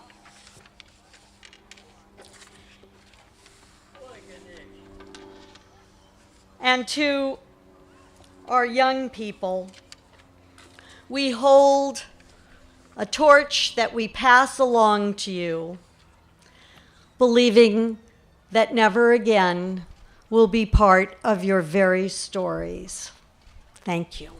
And to our young people, we hold a torch that we pass along to you, believing that never again will be part of your very stories. Thank you.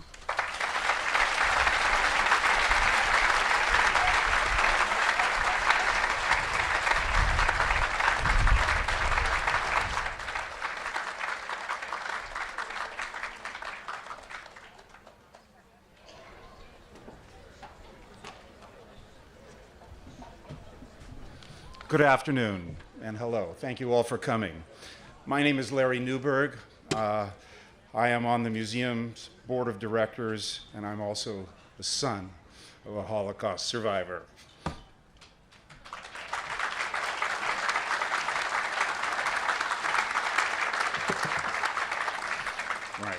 Good afternoon and hello. Thank you all for coming. My name is Larry Newberg. I am on the museum's board of directors, and I'm also the son of a Holocaust survivor. Right.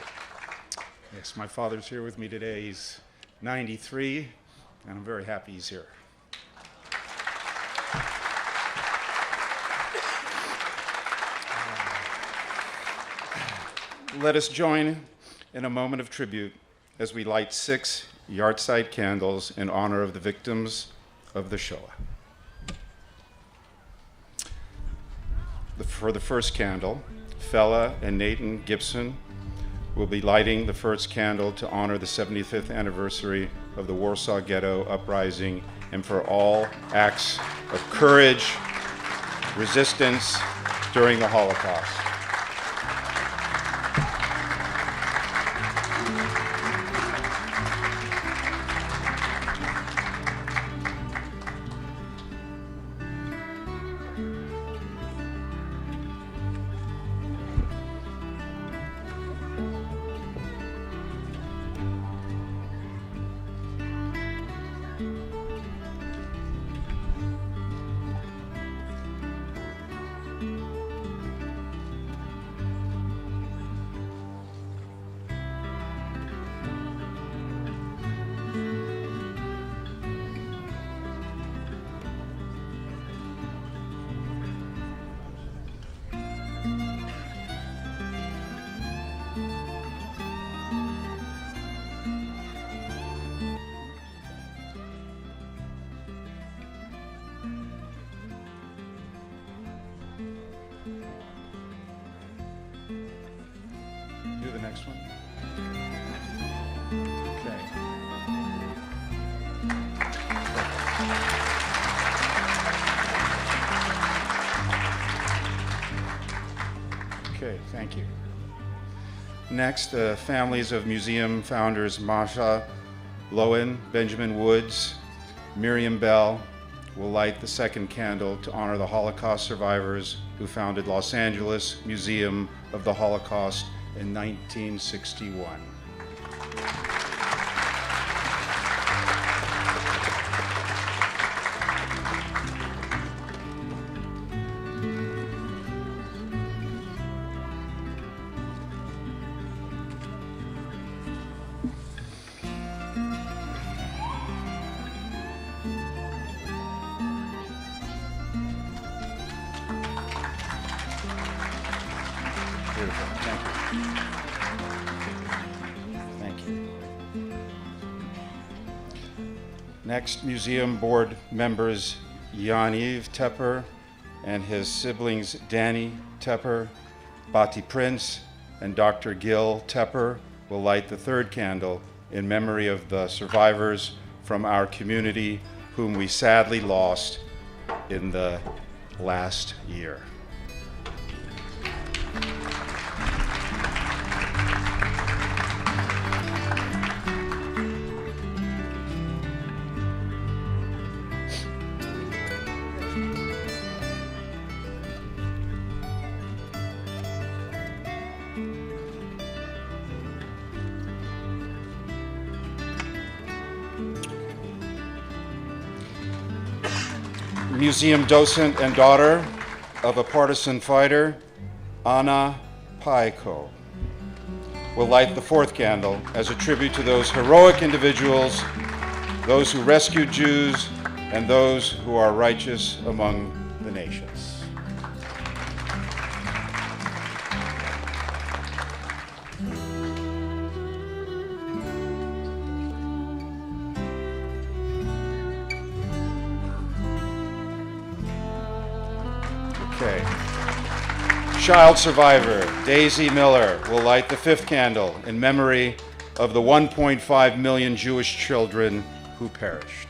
Yes, my father's here with me today. He's 93, and I'm very happy he's here. Let us join in a moment of tribute as we light 6 yahrzeit candles in honor of the victims of the Shoah. For the first candle, Fela and Nathan Gibson will be lighting the first candle to honor the 75th anniversary of the Warsaw Ghetto Uprising and for all acts of courage, resistance during the Holocaust. this one? Okay. Okay, thank you. Next, the families of museum founders Masha Lowen, Benjamin Woods, Miriam Bell will light the second candle to honor the Holocaust survivors who founded Los Angeles Museum of the Holocaust in 1961. Beautiful. Thank you. Thank you. Next, museum board members Yaniv Tepper and his siblings Danny Tepper, Bati Prince, and Dr. Gil Tepper will light the third candle in memory of the survivors from our community whom we sadly lost in the last year. Museum docent and daughter of a partisan fighter, Anna Paiko, will light the fourth candle as a tribute to those heroic individuals, those who rescued Jews, and those who are righteous among the nations. Okay. Child survivor Daisy Miller will light the fifth candle in memory of the 1.5 million Jewish children who perished.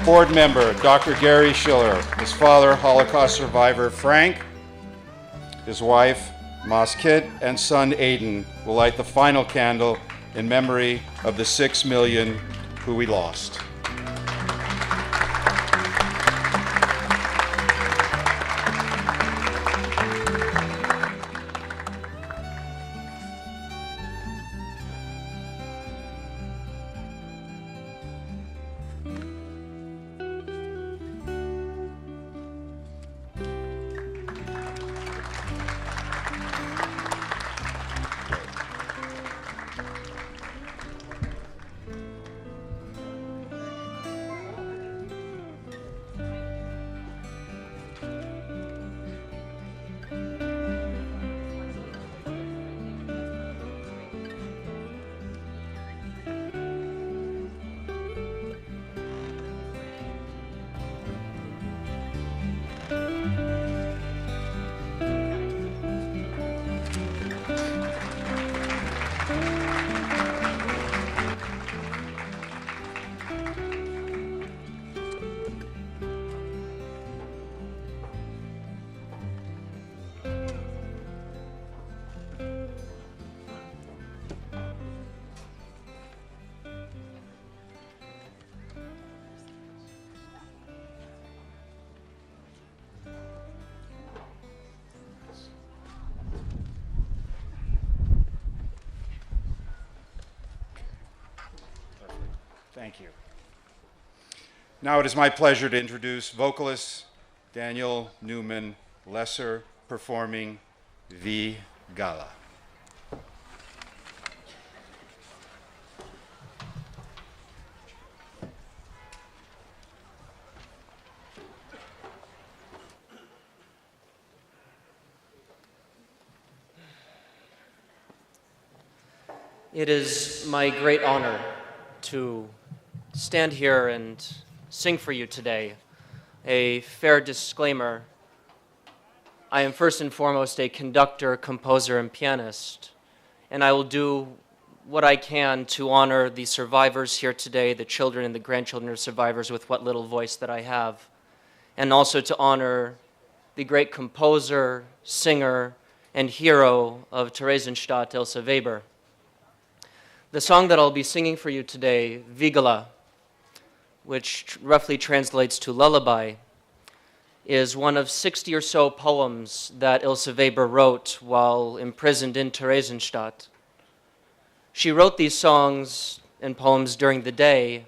Board member Dr. Gary Schiller, his father, Holocaust survivor Frank, his wife, Maskit, and son Aiden will light the final candle in memory of the 6 million who we lost. Thank you. Now it is my pleasure to introduce vocalist Daniel Newman Lesser performing V Gala. It is my great honor to stand here and sing for you today. A fair disclaimer, I am first and foremost a conductor, composer, and pianist, and I will do what I can to honor the survivors here today, the children and the grandchildren of survivors, with what little voice that I have, and also to honor the great composer, singer, and hero of Theresienstadt, Ilse Weber. The song that I'll be singing for you today, Vigala, which roughly translates to lullaby, is one of 60 or so poems that Ilse Weber wrote while imprisoned in Theresienstadt. She wrote these songs and poems during the day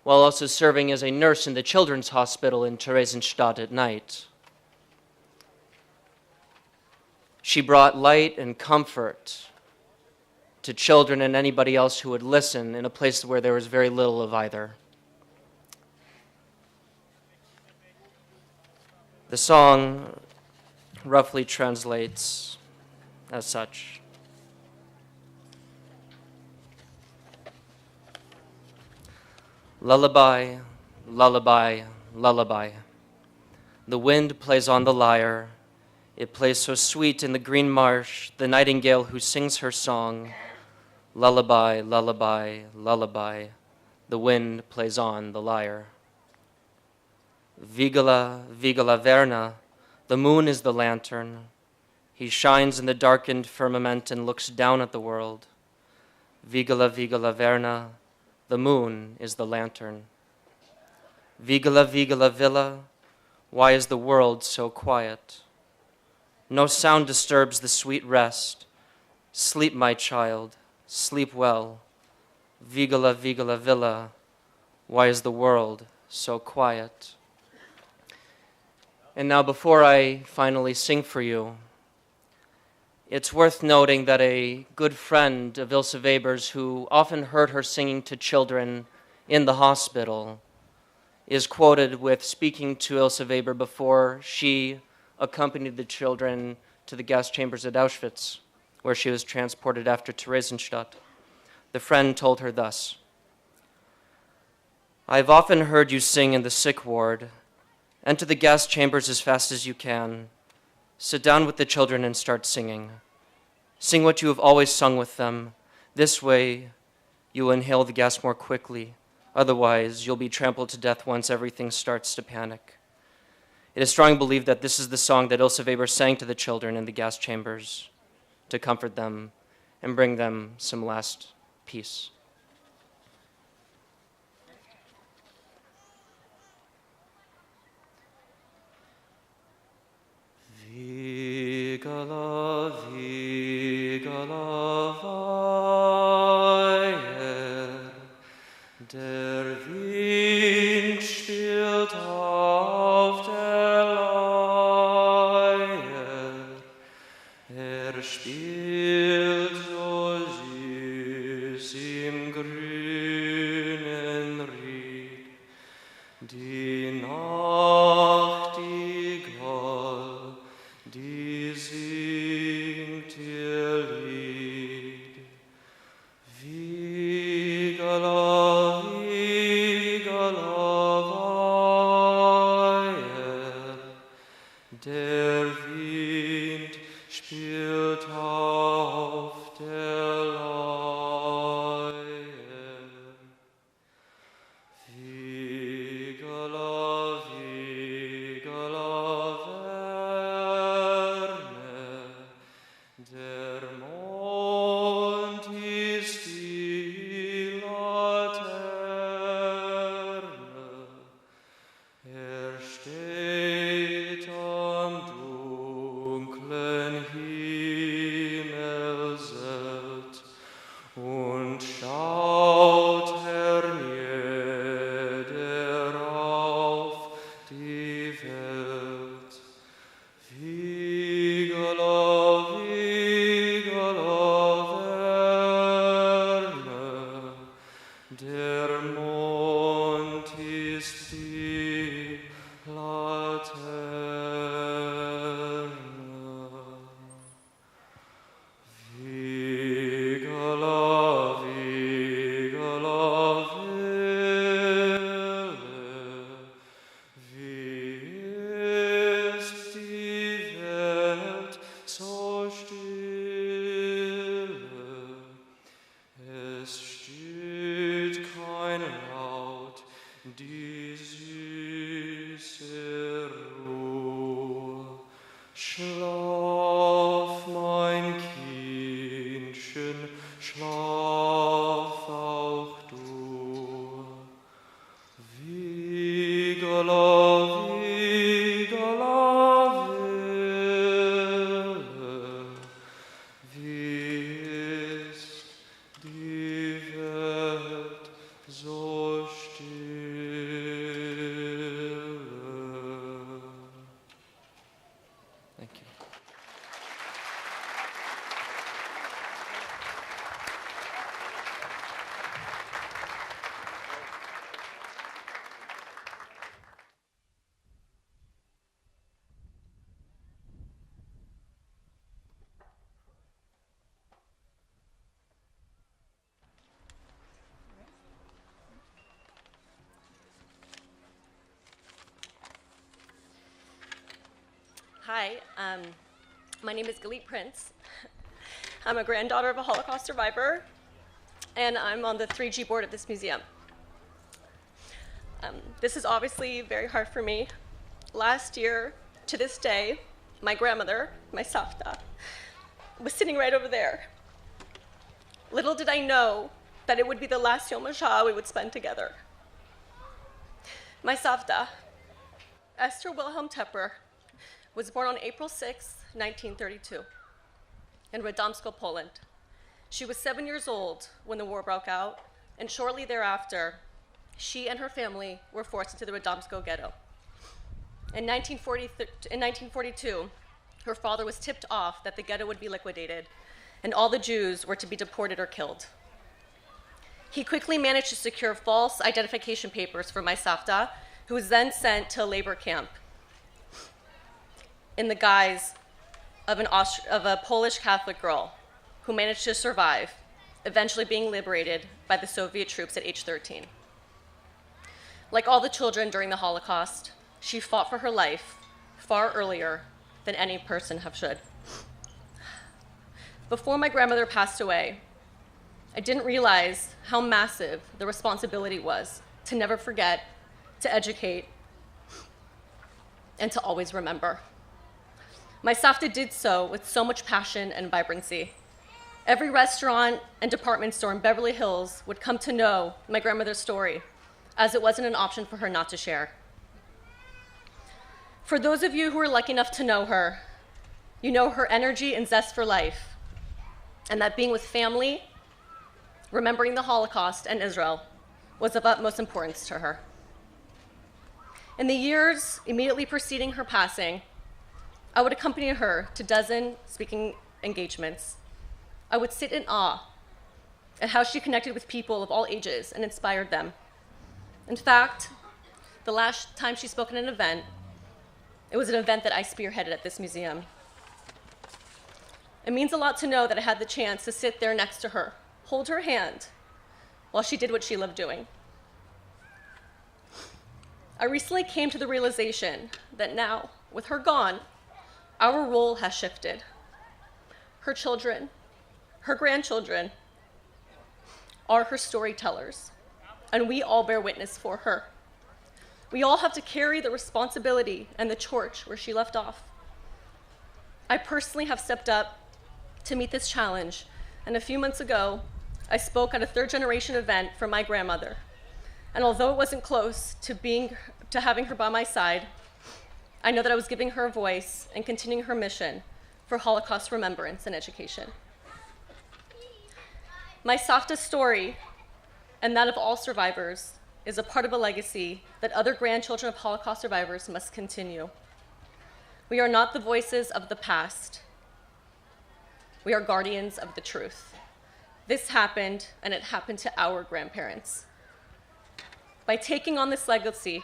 while also serving as a nurse in the children's hospital in Theresienstadt at night. She brought light and comfort to children and anybody else who would listen in a place where there was very little of either. The song roughly translates as such. Lullaby, lullaby, lullaby. The wind plays on the lyre. It plays so sweet in the green marsh, the nightingale who sings her song. Lullaby, lullaby, lullaby. The wind plays on the lyre. Vigala, Vigala Verna, the moon is the lantern. He shines in the darkened firmament and looks down at the world. Vigala, Vigala Verna, the moon is the lantern. Vigala, Vigala Villa, why is the world so quiet? No sound disturbs the sweet rest. Sleep, my child, sleep well. Vigala, Vigala Villa, why is the world so quiet? And now, before I finally sing for you, it's worth noting that a good friend of Ilse Weber's, who often heard her singing to children in the hospital, is quoted with speaking to Ilse Weber before she accompanied the children to the gas chambers at Auschwitz, where she was transported after Theresienstadt. The friend told her thus, "I've often heard you sing in the sick ward. Enter the gas chambers as fast as you can. Sit down with the children and start singing. Sing what you have always sung with them. This way, you will inhale the gas more quickly. Otherwise, you'll be trampled to death once everything starts to panic." It is strongly believed that this is the song that Ilse Weber sang to the children in the gas chambers to comfort them and bring them some last peace. Vigala, Vigala, Weihe, der Wind spielt auf der Leier, spielt so süß im grünen Ried, die Nachtigall, die singt ihr Lied. Vigala, Vigala, Weihe, der Wind spielt auf der Leier. Vigala, Vigala, Verne, der Mond ist die Laterne. Steht am dunklen Himmel. Schlaf, mein Kindchen, schlaf auch du. Vigala, vigala, Welle, wie ist die Welt so still. Thank you. Hi, my name is Galit Prince. I'm a granddaughter of a Holocaust survivor, and I'm on the 3G board at this museum. This is obviously very hard for me. Last year, to this day, my grandmother, my Savta, was sitting right over there. Little did I know that it would be the last Yom HaShoah we would spend together. My Savta, Esther Wilhelm Tepper, was born on April 6, 1932, in Radomsko, Poland. She was 7 years old when the war broke out, and shortly thereafter, she and her family were forced into the Radomsko ghetto. In 1942, her father was tipped off that the ghetto would be liquidated, and all the Jews were to be deported or killed. He quickly managed to secure false identification papers for my Savta, who was then sent to a labor camp in the guise of a Polish Catholic girl who managed to survive, eventually being liberated by the Soviet troops at age 13. Like all the children during the Holocaust, she fought for her life far earlier than any person should. Before my grandmother passed away, I didn't realize how massive the responsibility was to never forget, to educate, and to always remember. My Savta did so with so much passion and vibrancy. Every restaurant and department store in Beverly Hills would come to know my grandmother's story, as it wasn't an option for her not to share. For those of you who are lucky enough to know her, you know her energy and zest for life, and that being with family, remembering the Holocaust and Israel, was of utmost importance to her. In the years immediately preceding her passing, I would accompany her to dozen speaking engagements. I would sit in awe at how she connected with people of all ages and inspired them. In fact, the last time she spoke at an event, it was an event that I spearheaded at this museum. It means a lot to know that I had the chance to sit there next to her, hold her hand, while she did what she loved doing. I recently came to the realization that now, with her gone, our role has shifted. Her children, her grandchildren, are her storytellers, and we all bear witness for her. We all have to carry the responsibility and the torch where she left off. I personally have stepped up to meet this challenge, and a few months ago, I spoke at a third-generation event for my grandmother. And although it wasn't close to having her by my side, I know that I was giving her a voice and continuing her mission for Holocaust remembrance and education. My Savta's story, and that of all survivors, is a part of a legacy that other grandchildren of Holocaust survivors must continue. We are not the voices of the past. We are guardians of the truth. This happened, and it happened to our grandparents. By taking on this legacy,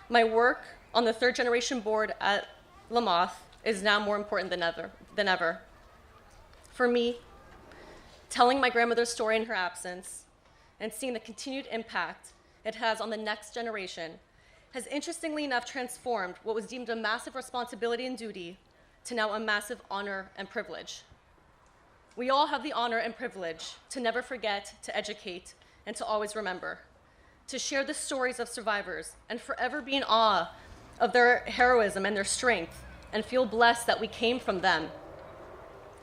my work on the third-generation board at Lamoth is now more important than ever. For me, telling my grandmother's story in her absence and seeing the continued impact it has on the next generation has interestingly enough transformed what was deemed a massive responsibility and duty to now a massive honor and privilege. We all have the honor and privilege to never forget, to educate, and to always remember, to share the stories of survivors and forever be in awe of their heroism and their strength and feel blessed that we came from them.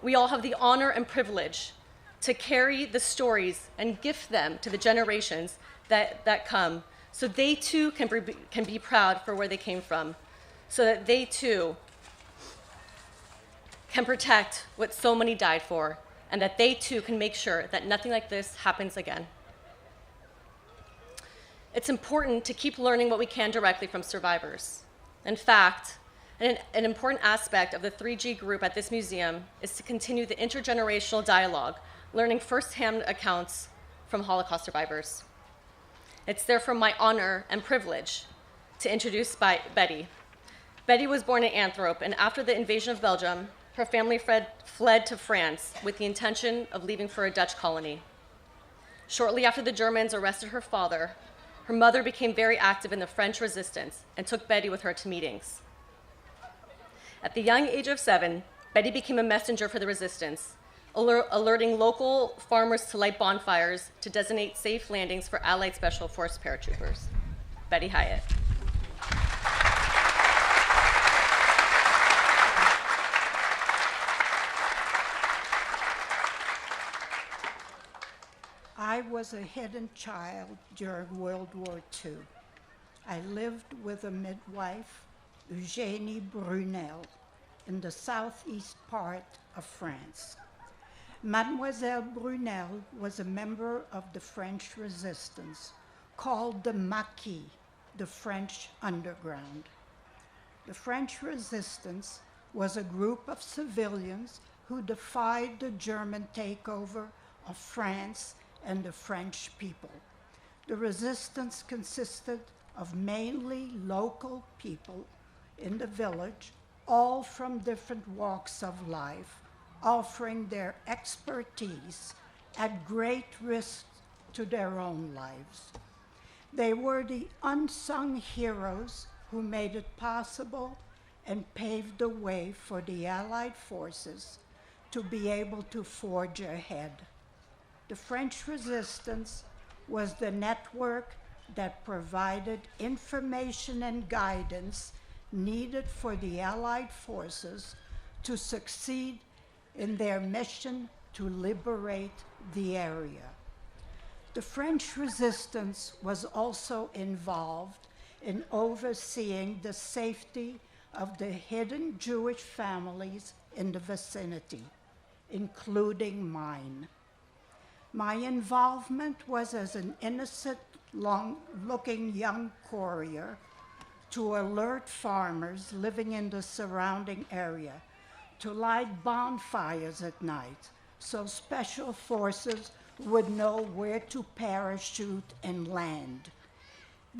We all have the honor and privilege to carry the stories and gift them to the generations that come, so they too can be proud for where they came from, so that they too can protect what so many died for, and that they too can make sure that nothing like this happens again. It's important to keep learning what we can directly from survivors. In fact, an important aspect of the 3G group at this museum is to continue the intergenerational dialogue, learning firsthand accounts from Holocaust survivors. It's therefore my honor and privilege to introduce Betty. Betty was born in Antwerp, and after the invasion of Belgium, her family fled to France with the intention of leaving for a Dutch colony. Shortly after the Germans arrested her father, her mother became very active in the French resistance and took Betty with her to meetings. At the young age of 7, Betty became a messenger for the resistance, alerting local farmers to light bonfires to designate safe landings for Allied Special Force paratroopers. Betty Hyatt. I was a hidden child during World War II. I lived with a midwife, Eugénie Brunel, in the southeast part of France. Mademoiselle Brunel was a member of the French resistance, called the Maquis, the French underground. The French resistance was a group of civilians who defied the German takeover of France and the French people. The resistance consisted of mainly local people in the village, all from different walks of life, offering their expertise at great risk to their own lives. They were the unsung heroes who made it possible and paved the way for the Allied forces to be able to forge ahead. The French resistance was the network that provided information and guidance needed for the Allied forces to succeed in their mission to liberate the area. The French resistance was also involved in overseeing the safety of the hidden Jewish families in the vicinity, including mine. My involvement was as an innocent, looking young courier to alert farmers living in the surrounding area to light bonfires at night so special forces would know where to parachute and land.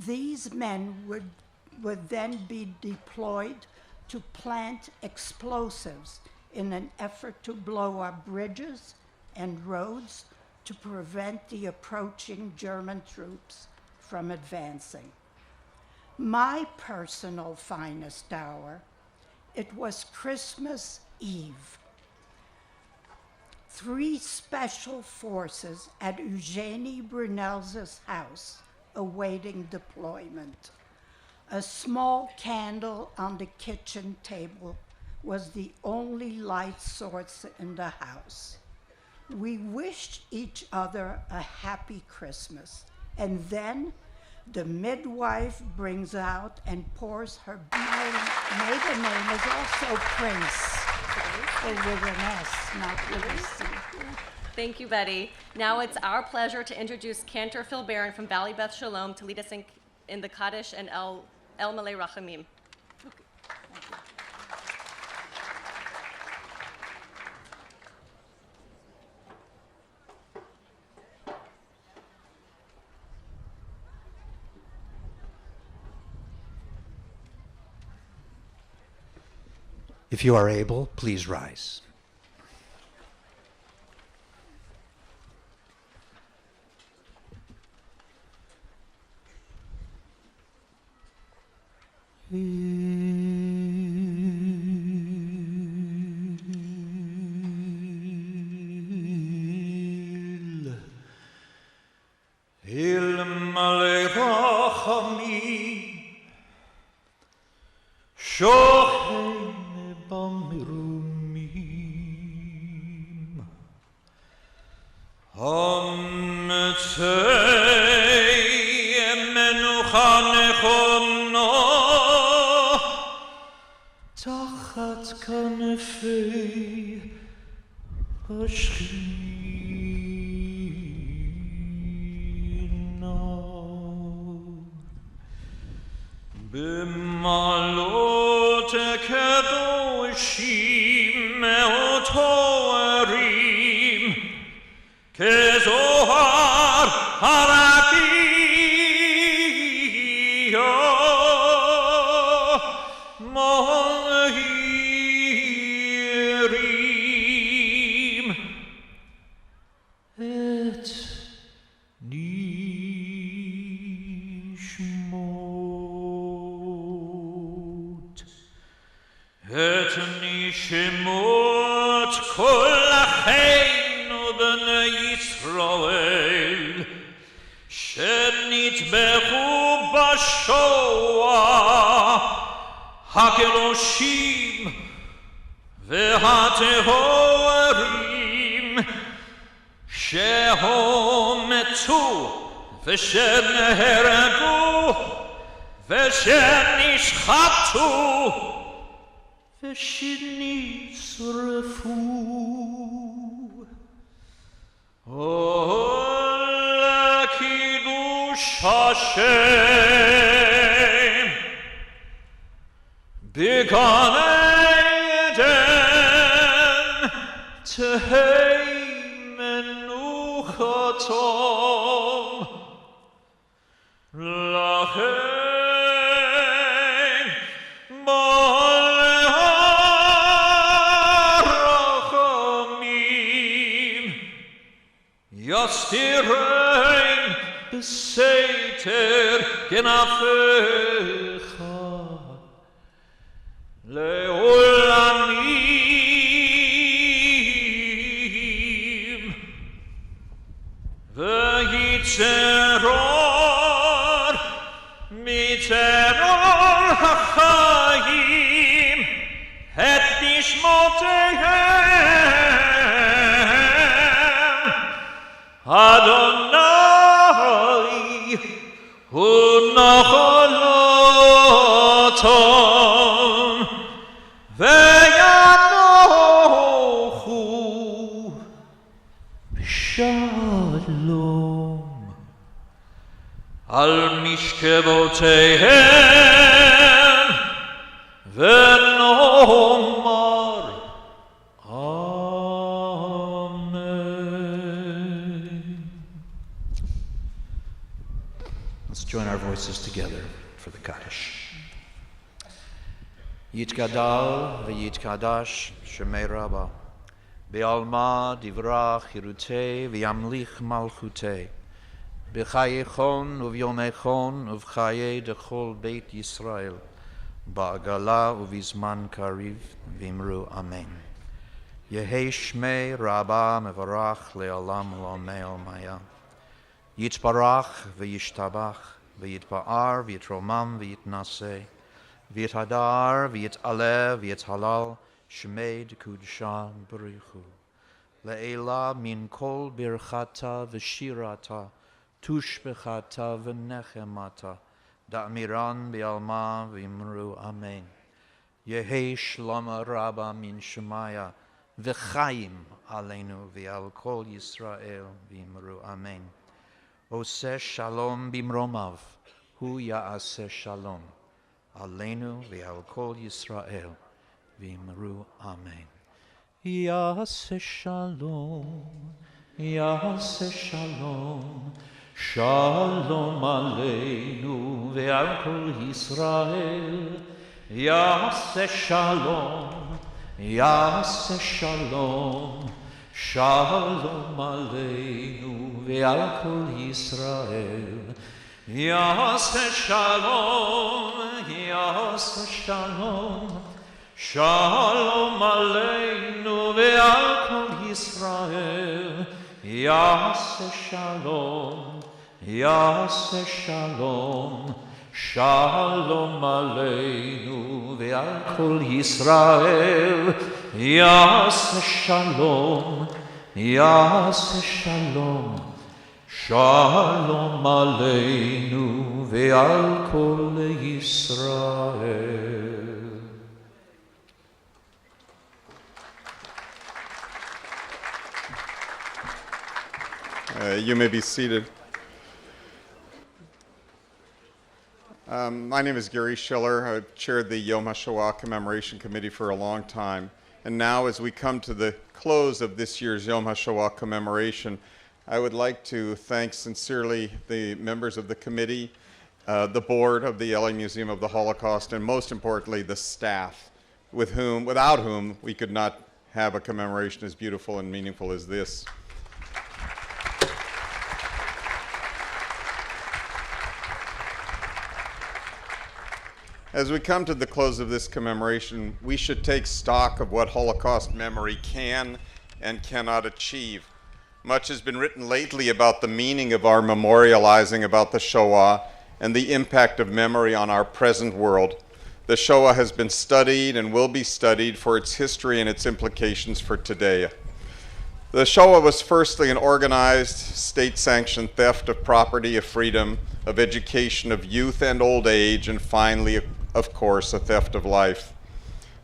These men would then be deployed to plant explosives in an effort to blow up bridges and roads to prevent the approaching German troops from advancing. My personal finest hour, it was Christmas Eve. 3 special forces at Eugénie Brunel's house awaiting deployment. A small candle on the kitchen table was the only light source in the house. We wished each other a happy Christmas, and then the midwife brings out and pours her maiden name is also Prince, with an S, not with a C. Thank you, Betty. Now it's our pleasure to introduce Cantor Phil Barron from Valley Beth Shalom to lead us in the Kaddish and El Malei Rachamim. If you are able, please rise. Il Malei Rachamim Shochen כנפי השכינה. במעלות קדושים מאוד הרים, כזוהר הרקיע מאירים את נשמות כל אחינו בני ישראל שנטבחו בשואה, הקדושים והטהורים שהומתו ושנהרגו ושנשחטו ושנשרפו. לקידוש השם בגן עדן תהי מנוחתם לכם. יסתירן בסתר כנפיך לעולמים, ויצרור מטרור החיים את נשמותיהם. אדוני הוא נחלתם וינוחו בשלום על משכבותיהם ונאמר join our voices together for the Kaddish. Yitgadal v'yitkadash shemei Rabba, be'alma divrach hirutei v'yamlich malchutei, b'chayechon uv'yomechon uv'chaye dechol beit Yisrael, ba'agala uv'izman kariv v'imru amen. Yehei shmei Rabba mevarach le'olam u'lamei olmaya. Yitbarach v'yishtabach, v'yitba'ar v'yitromam v'yitnaseh, v'yithadar v'yit'aleh v'yithalal, shmei d'kudshah b'richu. Le'ela min kol birchata v'shirata, tushbechata v'nechemata, da'miran b'alma v'imru amen. Yehei shlama rabba min shemaya, v'chaim aleinu v'al kol Yisrael v'imru amen. Oseh shalom bimromav, hu ya'aseh shalom, aleinu v'al kol Yisrael v'imru amen. Ya'aseh shalom, ya'aseh shalom, shalom aleinu v'al kol Yisrael. Ya'aseh shalom, ya'aseh shalom, shalom aleinu ve'al kol Yisrael. Ya'aseh shalom, ya'aseh shalom, shalom aleinu ve'al kol Yisrael. Ya'aseh shalom, ya'aseh shalom, shalom aleinu ve'al kol Yisrael. Ya'aseh shalom, ya'aseh shalom, shalom aleinu ve'al kol Yisrael. You may be seated. My name is Gary Schiller. I've chaired the Yom HaShoah Commemoration Committee for a long time. And now, as we come to the close of this year's Yom HaShoah Commemoration, I would like to thank sincerely the members of the committee, the board of the LA Museum of the Holocaust, and most importantly, the staff, without whom we could not have a commemoration as beautiful and meaningful as this. As we come to the close of this commemoration, we should take stock of what Holocaust memory can and cannot achieve. Much has been written lately about the meaning of our memorializing about the Shoah and the impact of memory on our present world. The Shoah has been studied and will be studied for its history and its implications for today. The Shoah was firstly an organized, state-sanctioned theft of property, of freedom, of education, of youth and old age, and finally, of course, a theft of life.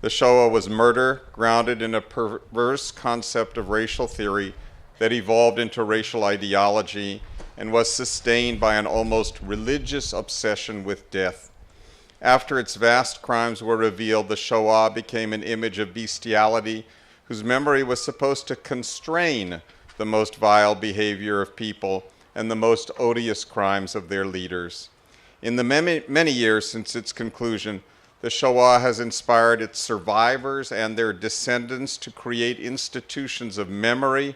The Shoah was murder grounded in a perverse concept of racial theory that evolved into racial ideology and was sustained by an almost religious obsession with death. After its vast crimes were revealed, the Shoah became an image of bestiality whose memory was supposed to constrain the most vile behavior of people and the most odious crimes of their leaders. In the many years since its conclusion, the Shoah has inspired its survivors and their descendants to create institutions of memory,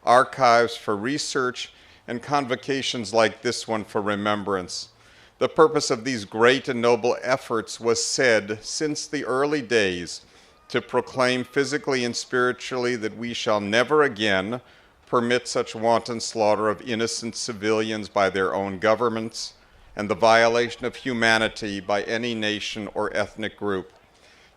archives for research, and convocations like this one for remembrance. The purpose of these great and noble efforts was said since the early days to proclaim physically and spiritually that we shall never again permit such wanton slaughter of innocent civilians by their own governments and the violation of humanity by any nation or ethnic group.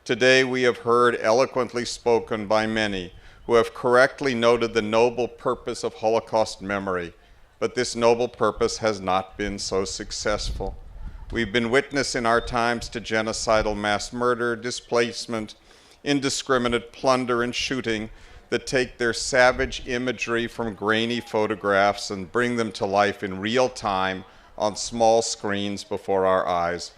Today we have heard eloquently spoken by many who have correctly noted the noble purpose of Holocaust memory, but this noble purpose has not been so successful. We've been witness in our times to genocidal mass murder, displacement, indiscriminate plunder and shooting that take their savage imagery from grainy photographs and bring them to life in real time on small screens before our eyes.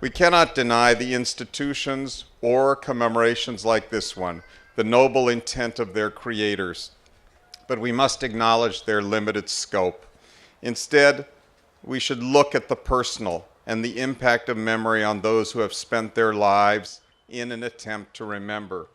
We cannot deny the institutions or commemorations like this one, the noble intent of their creators, but we must acknowledge their limited scope. Instead, we should look at the personal and the impact of memory on those who have spent their lives in an attempt to remember.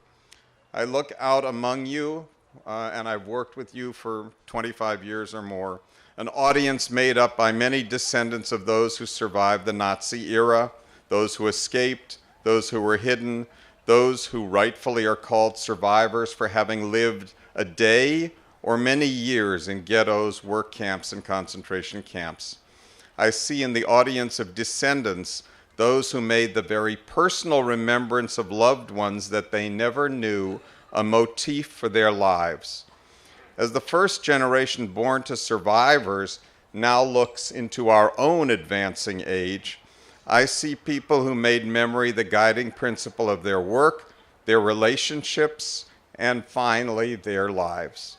I look out among you, and I've worked with you for 25 years or more, an audience made up by many descendants of those who survived the Nazi era, those who escaped, those who were hidden, those who rightfully are called survivors for having lived a day or many years in ghettos, work camps, and concentration camps. I see in the audience of descendants those who made the very personal remembrance of loved ones that they never knew a motif for their lives. As the first generation born to survivors now looks into our own advancing age, I see people who made memory the guiding principle of their work, their relationships, and finally, their lives.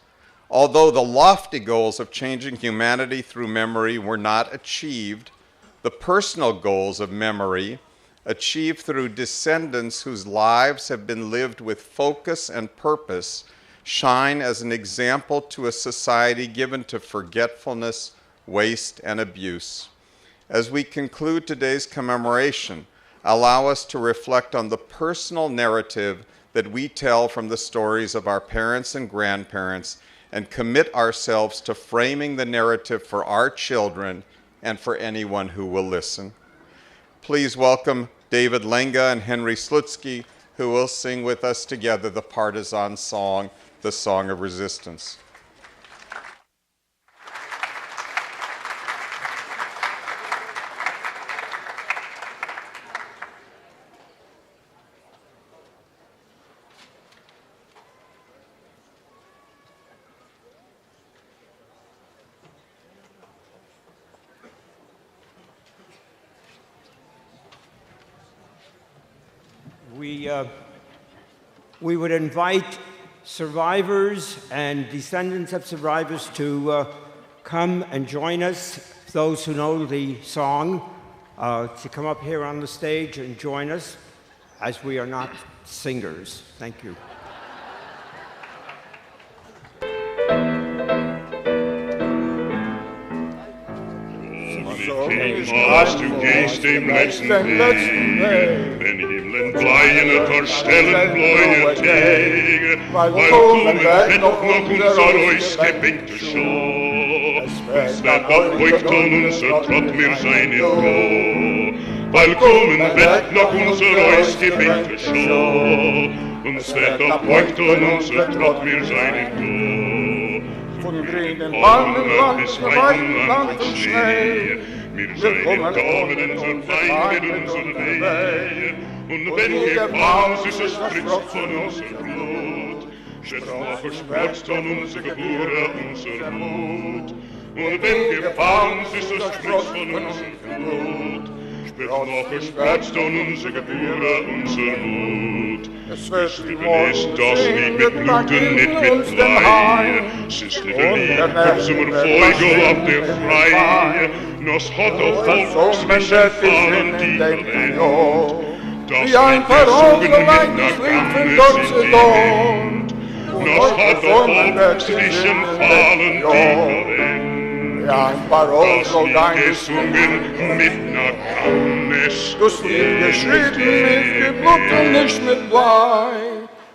Although the lofty goals of changing humanity through memory were not achieved, the personal goals of memory, achieved through descendants whose lives have been lived with focus and purpose, shine as an example to a society given to forgetfulness, waste, and abuse. As we conclude today's commemoration, allow us to reflect on the personal narrative that we tell from the stories of our parents and grandparents and commit ourselves to framing the narrative for our children and for anyone who will listen. Please welcome David Lenga and Henry Slutsky, who will sing with us together the partisan song, the Song of Resistance. We would invite survivors and descendants of survivors to come and join us, those who know the song, to come up here on the stage and join us, as we are not singers. Thank you. Als du gehst dem letzten Weg, wenn Himmeln bleien verstellen bläue Tage, weil kommen wird noch unser ausgepickte Schau. Uns wird abbeugt und unser Trott mir seine Ruhe, weil kommen wird noch unser ausgepickte Schau. Uns wird abbeugt und unser Trott mir seine Ruhe. Von grünen Palmen bis weiten Land und Schnee, wir seien Damen in unser Bein mit unserer Wehe. Und wenn wir Paus ist es spritzt von unser Blut, schätzt nachher spritzt von unser Geburt unser Mut. Und wenn wir Paus ist es spritzt von unser Blut, nachher spritzt von unser Geburt unser Mut. Es ist das nicht mit Bluten, nicht mit Blei. Es ist nicht ein Lied, zum Erfolg auf der Frei. Nos hat auf Volksmenschen fallen die Verleihung. Das ein Versuchen mit der Gange sind die Hand. Nos hat auf Volksmenschen fallen die Verleihung. Das Lied gesungen mit einer Ganges. Das Lied geschrieben mit Geblut und nicht mit Blei.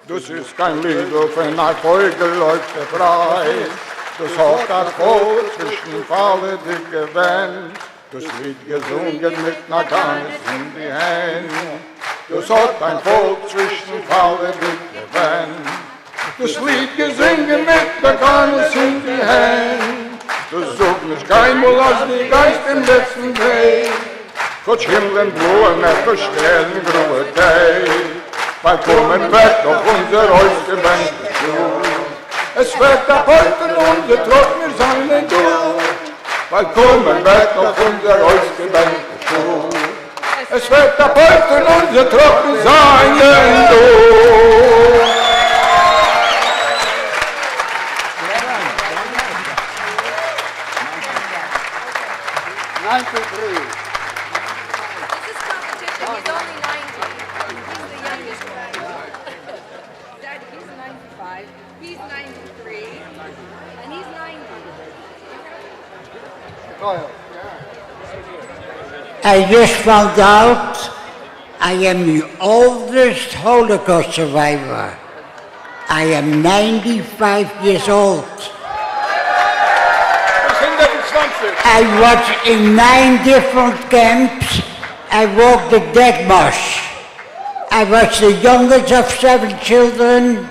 Das ist kein Lied, auf ein Vogel läuft frei. Das hat das Volk zwischen Falle die gewähnt. Das Lied gesungen mit einer Ganges in die Hände. Das hat ein Volk zwischen Falle die gewähnt. Das Lied gesungen mit einer Ganges in die Hände. Das sucht mich kein Mal als die Geist im letzten Weg. Gott Himmel blue, mehr verstellen grüne Tee. Weil kommen weg auf unser ausgebänkte Schuh. Es wird ab heute unser Trott mir seinen Duft. Weil kommen weg auf unser ausgebänkte Schuh. Es wird ab heute unser Trott mir seinen Duft. I just found out I am the oldest Holocaust survivor. I am 95 years old. I was in 9 different camps. I walked the dead march. I was the youngest of 7 children.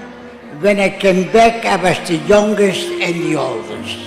When I came back, I was the youngest and the oldest.